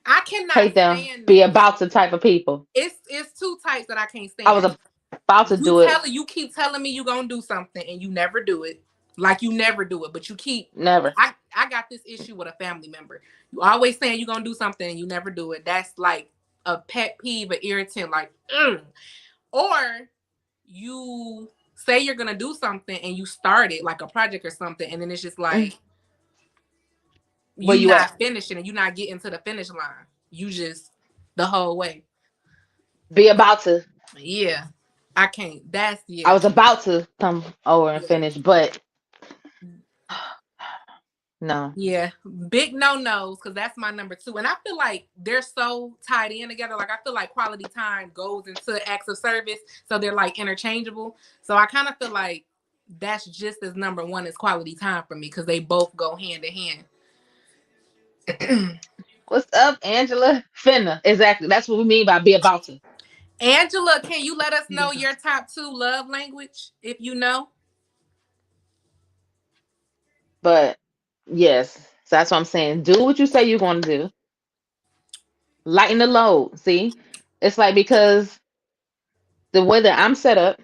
I cannot hate them. stand Be that. about to type of people. It's two types that I can't I was stand. about to do it. You keep telling me you gonna do something and you never do it. Like you never do it, but you keep. Never. I got this issue with a family member. You always saying you gonna do something and you never do it. That's like a pet peeve, an irritant. Like, or you say you're gonna do something and you start it like a project or something, and then it's just Mm. like Where you you at? not finishing and you not getting to the finish line. You just the whole way. Be about to. Yeah, I can't. That's I yeah. was about to come over and Yeah. finish, but no. Yeah, big no nos because that's my number two, and I feel like they're so tied in together. Like I feel like quality time goes into acts of service, so they're like interchangeable. So I kind of feel like that's just as number one as quality time for me because they both go hand in hand. What's up, Angela? Finna. Exactly. That's what we mean by be about to. Angela, can you let us Be know about your to. top two love language if you know? But yes, so that's what I'm saying. Do what you say you're going to do. Lighten the load. See, it's like because the way that I'm set up,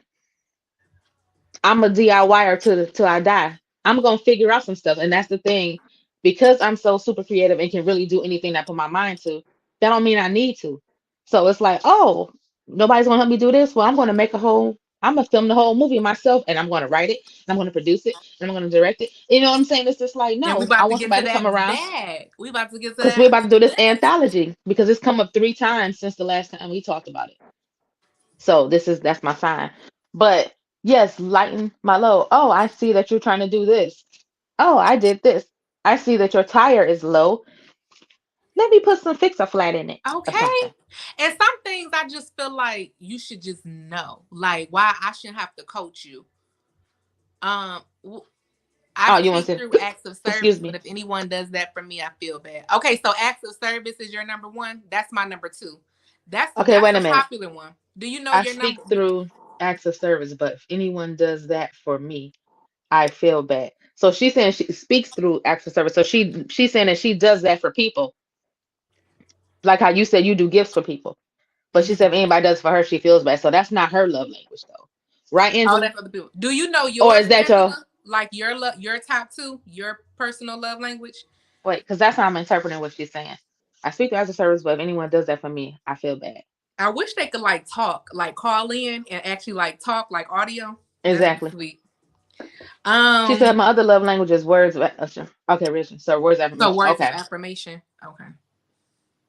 I'm a DIYer till I die. I'm gonna figure out some stuff, and that's the thing. Because I'm so super creative and can really do anything I put my mind to, that don't mean I need to. So it's like, oh, nobody's gonna help me do this. Well, I'm gonna make a whole. I'm gonna film the whole movie myself, and I'm gonna write it, and I'm gonna produce it, and I'm gonna direct it. You know what I'm saying? It's just like, And we no, I about to want get to somebody to come that around bag. We about to get to because we're that about to do this bag. anthology because it's come up 3 times since the last time we talked about it. So that's my sign. But yes, lighten my load. Oh, I see that you're trying to do this. Oh, I did this. I see that your tire is low. Let me put some fix a flat in it or Okay. something. And some things I just feel like you should just know. Like why I shouldn't have to coach you. Um I Oh, you want speak to say, through acts of service, excuse but me. if anyone does that for me, I feel bad. Okay, so acts of service is your number one. That's my number two. Okay, That's wait a a minute. popular one. Do you know I your speak number? through acts of service, but if anyone does that for me, I feel bad. So she's saying she speaks through acts of service. So she's saying that she does that for people, like how you said you do gifts for people. But she said if Mhm. anybody does for her, she feels bad. So that's not her love language, though, right, Oh, Angela? that's other people. Do you know Or yours, is that your Angela? Like your top two, your personal love language? wait? Because that's how I'm interpreting what she's saying. I speak through acts of service, but if anyone does that for me, I feel bad. I wish they could like talk, like call in and actually like talk, like audio. That'd be Exactly. sweet. She Um, said my other love language is words of okay, Richard. So words of so affirmation. words of Okay. affirmation. Okay.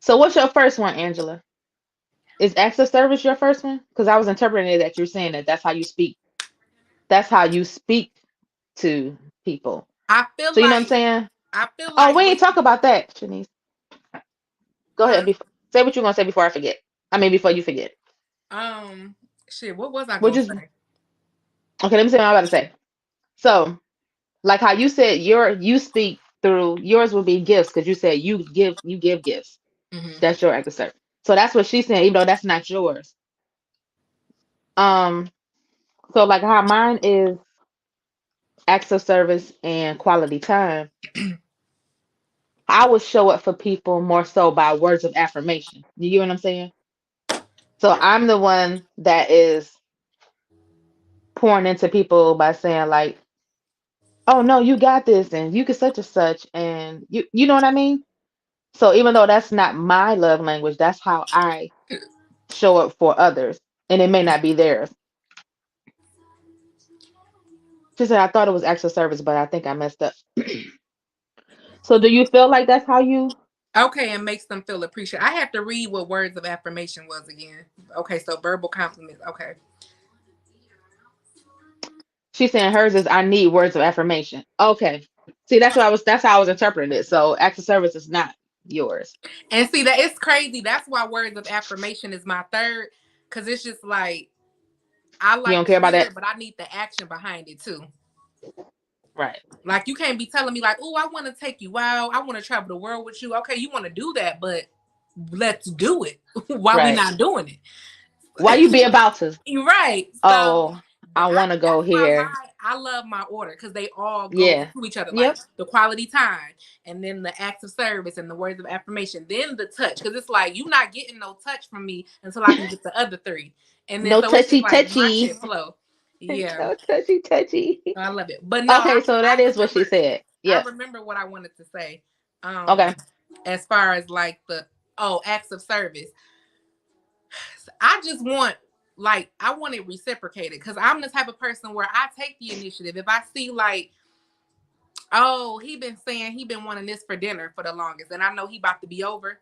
So what's your first one, Angela? Is acts of service your first one? Because I was interpreting it that you're saying that that's how you speak. That's how you speak to people. I feel So you know what I'm like saying? I feel Oh, like we with ain't talk about that, Shanice. Go ahead. huh? Before, say what you're gonna say before I forget. I mean, before you forget. Um, shit. What was I Which gonna is say? okay. Let me say what I'm about to say. So, like how you said you speak through yours will be gifts because you said you give gifts. Hmm. That's your act of service. So that's what she's saying, even though that's not yours. Um. So like how mine is acts of service and quality time. I would show up for people more so by words of affirmation. You get what I'm saying? So I'm the one that is pouring into people by saying like, "Oh no, you got this, and you can such and such," and you know what I mean. So even though that's not my love language, that's how I show up for others, and it may not be theirs. She said, "I thought it was acts of service, but I think I messed up." So do you feel like that's how you? Okay, and makes them feel appreciated. I have to read what words of affirmation was again. Okay, so verbal compliments. Okay. She's saying hers is I need words of affirmation. Okay. See, that's how I was interpreting it. So acts of service is not yours. And see that it's crazy. That's why words of affirmation is my third, because it's just like I You like don't to care about hear that? it, but I need the action behind it too. Right. Like you can't be telling me like, "Oh, I want to take you out. I want to travel the world with you." Okay, you want to do that, but let's do it. Why we Right. not doing Why you be it? about to? You're right. So Oh, I want to go that's why here. I love my order because they all go Yeah. to each other. Like Yep. the quality time, and then the acts of service, and the words of affirmation, then the touch. Because it's like you're not getting no touch from me until I can get the other three, and then No so it's just touchy like my touchy. shit flow. Yeah, No touchy touchy. I love it. But no, Okay, so that I is what she remember said. I Yep. remember what I wanted to say. Um, Okay. as far as like the acts of service, I just want like I want it reciprocated because I'm the type of person where I take the initiative. If I see like, oh, he been saying he been wanting this for dinner for the longest, and I know he about to be over.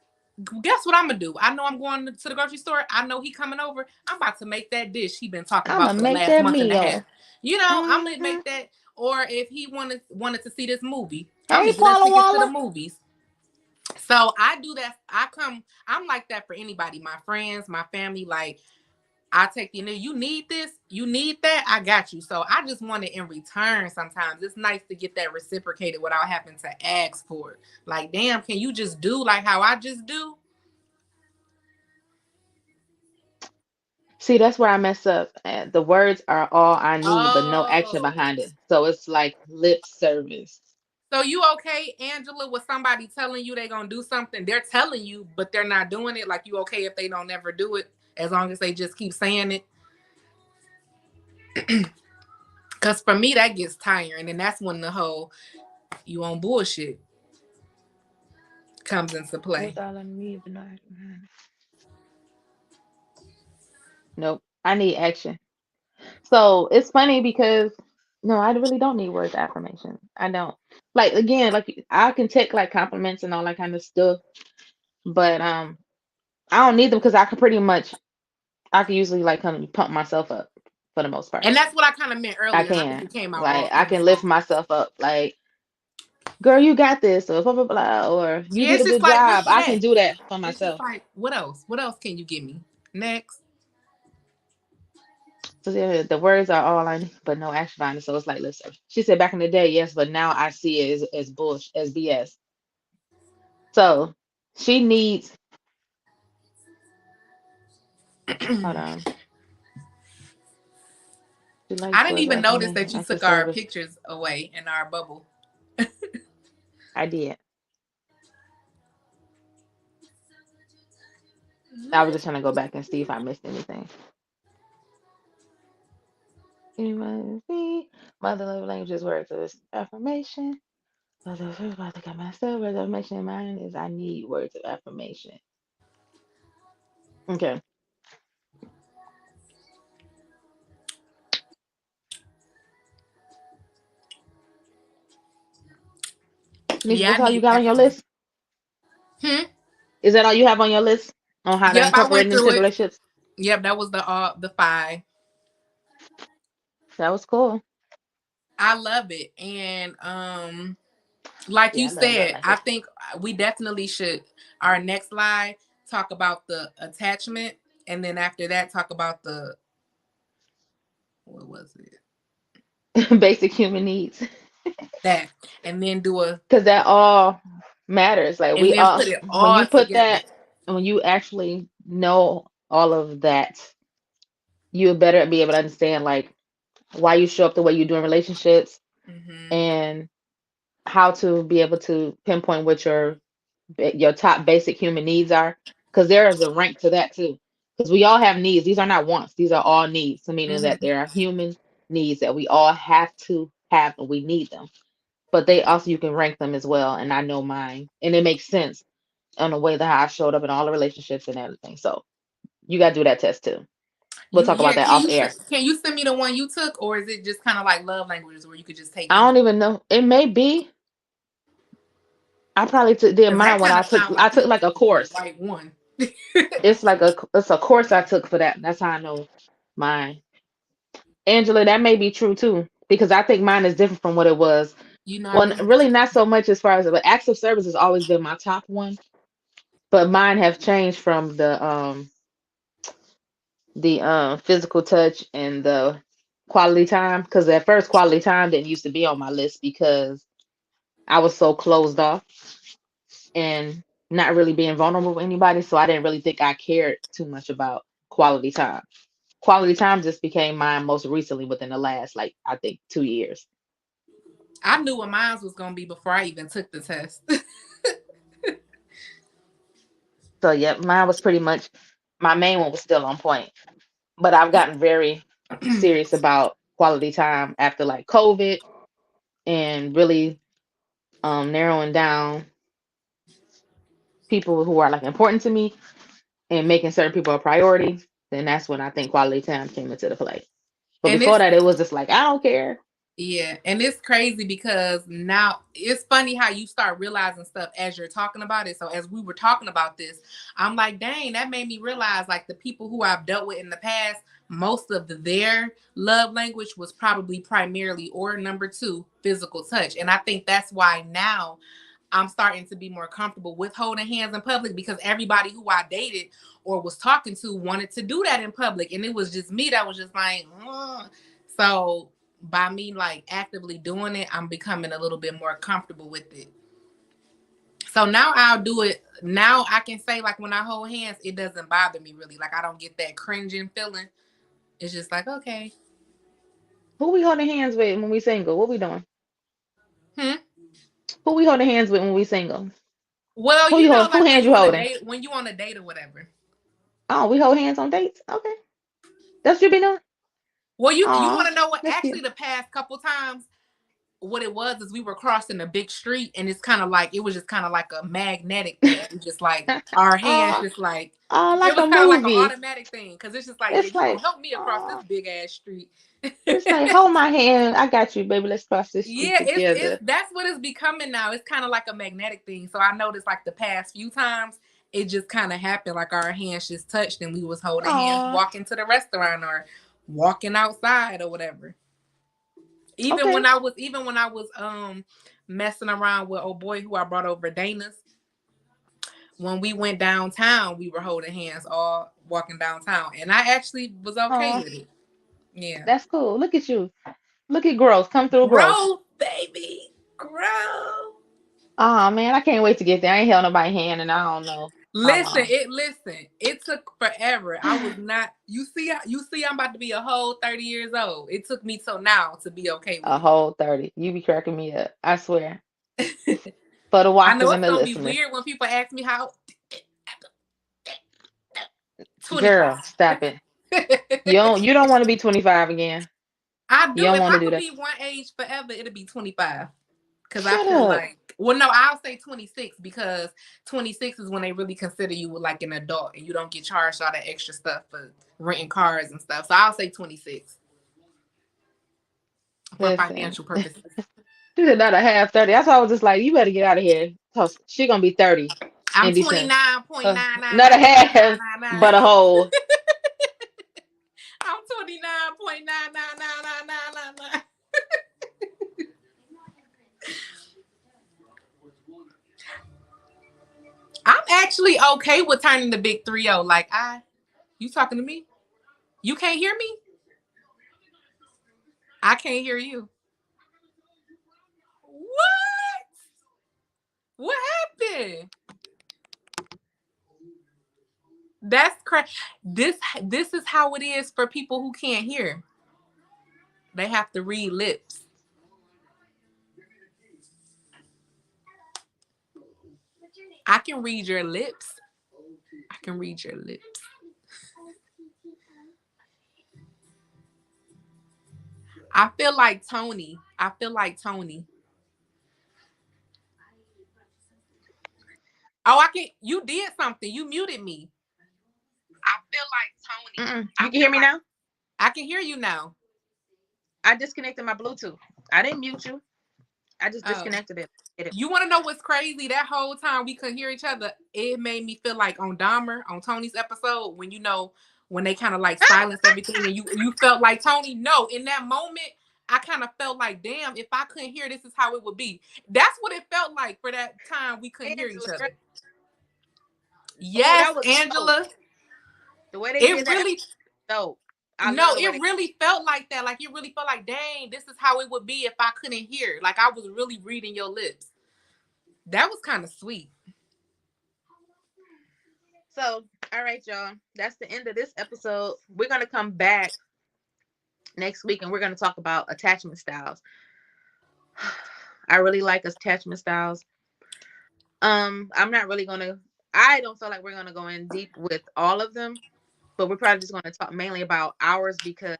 Guess what I'm gonna do? I know I'm going to the grocery store. I know he coming over. I'm about to make that dish he been talking I'm about gonna for the make last that month and a half. meal. You know, I'm gonna Hmm. make that. Or if he wanted to see this movie, I'm Hey, gonna get us Paula tickets to the Walla. movies. So I do that. I'm like that for anybody, my friends, my family. Like I take the you need this, you need that, I got you. So I just want it in return sometimes. It's nice to get that reciprocated without having to ask for it. Like, damn, can you just do like how I just do? See, that's where I mess up. The words are all I need, but no action Oh. behind it. So it's like lip service. So you okay, Angela, with somebody telling you they gonna do something? They're telling you, but they're not doing it. Like you okay if they don't ever do it, as long as they just keep saying it? Cause for me that gets tiring, and that's when the whole you on bullshit comes into play. Words all I need, but no action behind it. Nope. I need action. So it's funny because no, I really don't need words of affirmation. I don't. Like again, like I can take like compliments and all that kind of stuff, but I don't need them because I can usually like kind of pump myself up for the most part. And that's what I kind of meant I earlier, and I think can. it came out Like wrong. I can lift myself up like, girl, you got this, or blah blah blah, or you Yeah, did it's a just good like with job. I can that. do that for It's just myself. like, what else? What else can you give me? Next. So the words are all I need, but no action behind it. So it's like, listen. She said back in the day, yes, but now I see it as bullshit, as BS. So she needs. Hold I on. She likes didn't words of even notice affirmation, that you acts of took our service. pictures away in our bubble. I did. I was just trying to go back and see if I missed anything. Anyway, see, mother love languages, words of affirmation. So the first part I got myself, words of affirmation in mind is I need words of affirmation. Okay. Nisha, Yeah, that's I all you need got on your affirmation. list? Hmm. Is that all you have on your list on how to Yep, I incorporate went them through into it. relationships? Yep, that was the 5. That was cool. I love it. And like Yeah, you I love love said, I language. think we definitely should our next slide talk about the attachment, and then after that talk about the what was it? Basic human needs. That, and then do a Because that all matters. Like and we then all, put it when you all put together. that, when you actually know all of that, you better be able to understand like why you show up the way you do in relationships Hmm. and how to be able to pinpoint what your top basic human needs are. Because there is a rank to that too. Because we all have needs. These are not wants. These are all needs. So meaning that Hmm. there are human needs that we all have to have and we need them. But they also you can rank them as well. And I know mine. And it makes sense on the way that I showed up in all the relationships and everything. So you gotta do that test too. We'll You talk about yeah, that off air. can you send me the one you took, or is it just kind of like love languages where you could just take I any? don't even know. It may be. I probably did Because mine that when kind I of took sound I like you took like took a the course. right one. It's like a course I took for that. That's how I know mine. Angela, that may be true too, because I think mine is different from what it was. You know, I Well, really. really not so much as far as but acts of service has always been my top one, but mine have changed from the physical touch and the quality time. Because at first quality time didn't used to be on my list because I was so closed off and not really being vulnerable with anybody, so I didn't really think I cared too much about quality time. Quality time just became mine most recently within the last like I think 2 years. I knew what mine was gonna be before I even took the test. So yeah, mine was pretty much my main one was still on point. But I've gotten very serious about quality time after like COVID and really narrowing down people who are like important to me and making certain people a priority, then that's when I think quality time came into the play. But And before it's that it was just like I don't care. yeah, and it's crazy because now it's funny how you start realizing stuff as you're talking about it. So as we were talking about this, I'm like, dang, that made me realize like the people who I've dealt with in the past, most of their love language was probably primarily or number 2, physical touch. And I think that's why now I'm starting to be more comfortable with holding hands in public because everybody who I dated or was talking to wanted to do that in public. And it was just me that was just like, so by me like actively doing it, I'm becoming a little bit more comfortable with it. So now I'll do it. Now I can say like when I hold hands, it doesn't bother me really. Like I don't get that cringing feeling. It's just like okay. Who we holding hands with when we single? What we doing? Hmm. Who we holding hands with when we single? Well, Who you you know, hold? Who like hands you holding? when you on a date or whatever. Oh, we hold hands on dates. Okay, that's what you be doing. Well, you Oh, want to know what? that's Actually, cute. the past couple times, what it was is we were crossing a big street, and it's kind of like it was just kind of like a magnetic thing. Just like our hands, Oh, just like oh, it like was a kind of like an movie. automatic thing because it's just like yeah, It's you gonna like, help me across this oh, big ass street. it's like, hold my hand. I got you, baby. Let's cross this street Yeah, it's together. that's what it's becoming now. It's kind of like a magnetic thing. So I noticed like the past few times it just kind of happened like our hands just touched and we was holding hands Oh, walking to the restaurant or walking outside or whatever. okay. Even when I was messing around with old boy who I brought over Dana's, when we went downtown, we were holding hands all walking downtown and I actually was okay Oh, with it. Yeah. that's cool. Look at you. Look at growth. Come through growth. Growth, baby. Growth. Oh man, I can't wait to get there. I ain't held nobody's hand and I don't know how long. Listen. It took forever. I was not. You see. I'm about to be a whole 30 years old. It took me till now to be okay with A it. whole 30. You be cracking me up. I swear. For the I know watchers and it's the gonna be listeners. weird when people ask me how. Girl, 25. stop it. You don't want to be 25 again. I You do. don't If want I to do could that. be one age forever, it'll be 25. Because I Shut feel up. like, well, no, I'll say 26 because 26 is when they really consider you like an adult and you don't get charged all that extra stuff for renting cars and stuff. So I'll say 26 for Listen, financial purposes. she's another half 30. That's why I was just like, you better get out of here. 'Cause she gonna be 30 I'm in December. Not a half, 29.9999999. but a whole. I'm 29.9999999. I'm actually okay with turning the big 3-0. Like, you talking to me? You can't hear me? I can't hear you. What? What happened? That's crazy. This is how it is for people who can't hear. They have to read lips. I can read your lips. I can read your lips. I feel like Tony. Oh, I can. You did something. You muted me. I feel like Tony. You can hear me now? I can hear you now. I disconnected my Bluetooth. I didn't mute you. I just disconnected it. You want to know what's crazy? That whole time we couldn't hear each other, it made me feel like on Dahmer, on Tony's episode, when they kind of like silenced everything and you felt like Tony. No, in that moment, I kind of felt like, damn, if I couldn't hear, this is how it would be. That's what it felt like for that time we couldn't hear each other. Yes, Angela. Dope. The way they did that, really dope. It really felt like that. Like, it really felt like, dang, this is how it would be if I couldn't hear. Like, I was really reading your lips. That was kind of sweet. So, all right, y'all. That's the end of this episode. We're going to come back next week and we're going to talk about attachment styles. I really like attachment styles. I'm not really going to, I don't feel like we're going to go in deep with all of them, but we're probably just going to talk mainly about ours because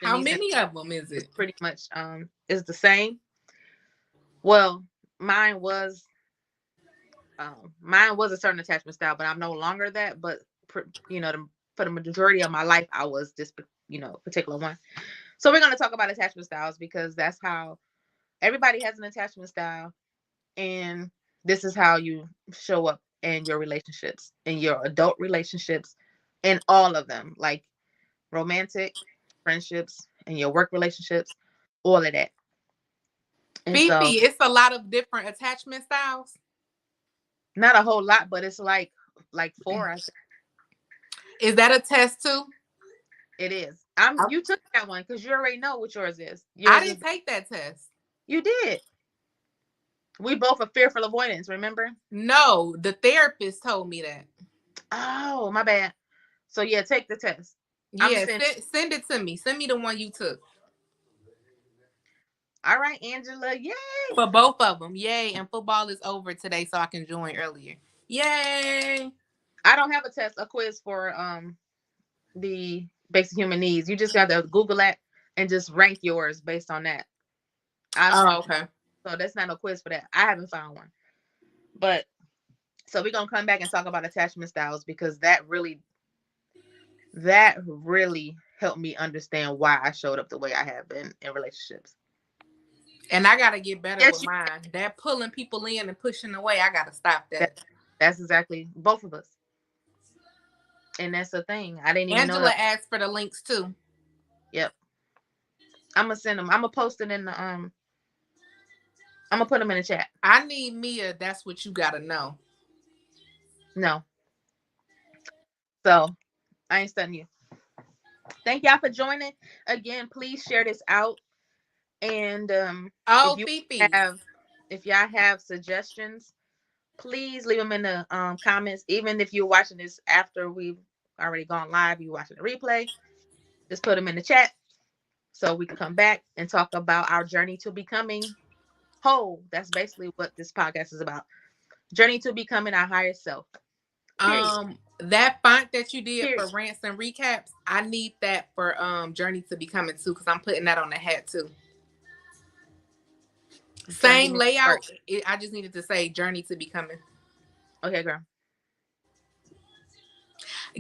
how many of them is it? Pretty much is the same. Well, mine was a certain attachment style, but I'm no longer that. But for the majority of my life, I was this particular one. So we're going to talk about attachment styles because that's how everybody has an attachment style, and this is how you show up in your relationships, in your adult relationships, in all of them, like romantic, friendships, and your work relationships, all of that. And Fifi, so, it's a lot of different attachment styles. Not a whole lot, but it's like 4. I think. Is that a test too? It is. You took that one because you already know what yours is. I didn't take that test. You did. We both are fearful avoidance, remember? No, the therapist told me that. Oh, my bad. So yeah, take the test. Yeah, send it to me. Send me the one you took. All right, Angela. Yay! For both of them. Yay. And football is over today, so I can join earlier. Yay. I don't have a quiz for the basic human needs. You just got to Google that and just rank yours based on that. Okay. So that's not a quiz for that. I haven't found one. But so we're gonna come back and talk about attachment styles because that really helped me understand why I showed up the way I have been in relationships. And I gotta get better with mine. That pulling people in and pushing away, I gotta stop that. That's exactly both of us. And that's the thing. I didn't even know. Angela asked for the links too. Yep. I'm gonna send them. I'm gonna post it in the I'm gonna put them in the chat. I need Mia. That's what you gotta know. No. So I ain't studying you. Thank y'all for joining. Again, please share this out. And if y'all have suggestions, please leave them in the comments. Even if you're watching this after we've already gone live, you're watching the replay, just put them in the chat so we can come back and talk about our journey to becoming whole. That's basically what this podcast is about. Journey to becoming our higher self. Period. That font that you did for rants and recaps, I need that for Journey to Becoming too, because I'm putting that on the hat too. Same Journey layout. first. I just needed to say Journey to Becoming. Okay, girl.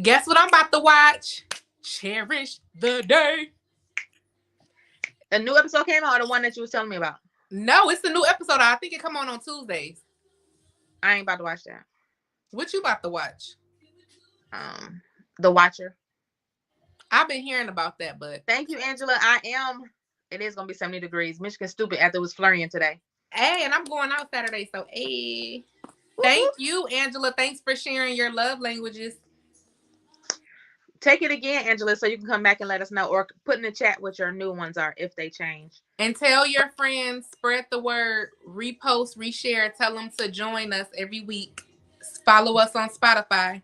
Guess what I'm about to watch? Cherish the Day. A new episode came out, or the one that you was telling me about? No, it's a new episode. I think it come on Tuesdays. I ain't about to watch that. What you about to watch? The Watcher. I've been hearing about that, but thank you, Angela. It is gonna be 70 degrees. Michigan stupid after it was flurrying today. hey, and I'm going out Saturday, so hey. Thank you, Angela. Thanks for sharing your love languages. Take it again, Angela, so you can come back and let us know, or put in the chat what your new ones are if they change. And tell your friends, spread the word, repost, reshare, tell them to join us every week. Follow us on Spotify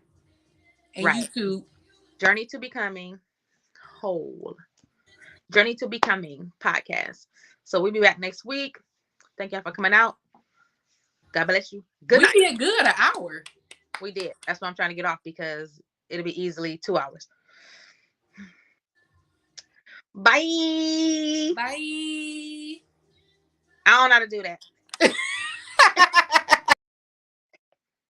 and YouTube. Journey to Becoming Whole. Journey to Becoming podcast. So we'll be back next week. Thank y'all for coming out. God bless you. Good night. We did good, an hour. We did. That's why I'm trying to get off, because it'll be easily 2 hours. Bye. Bye. I don't know how to do that.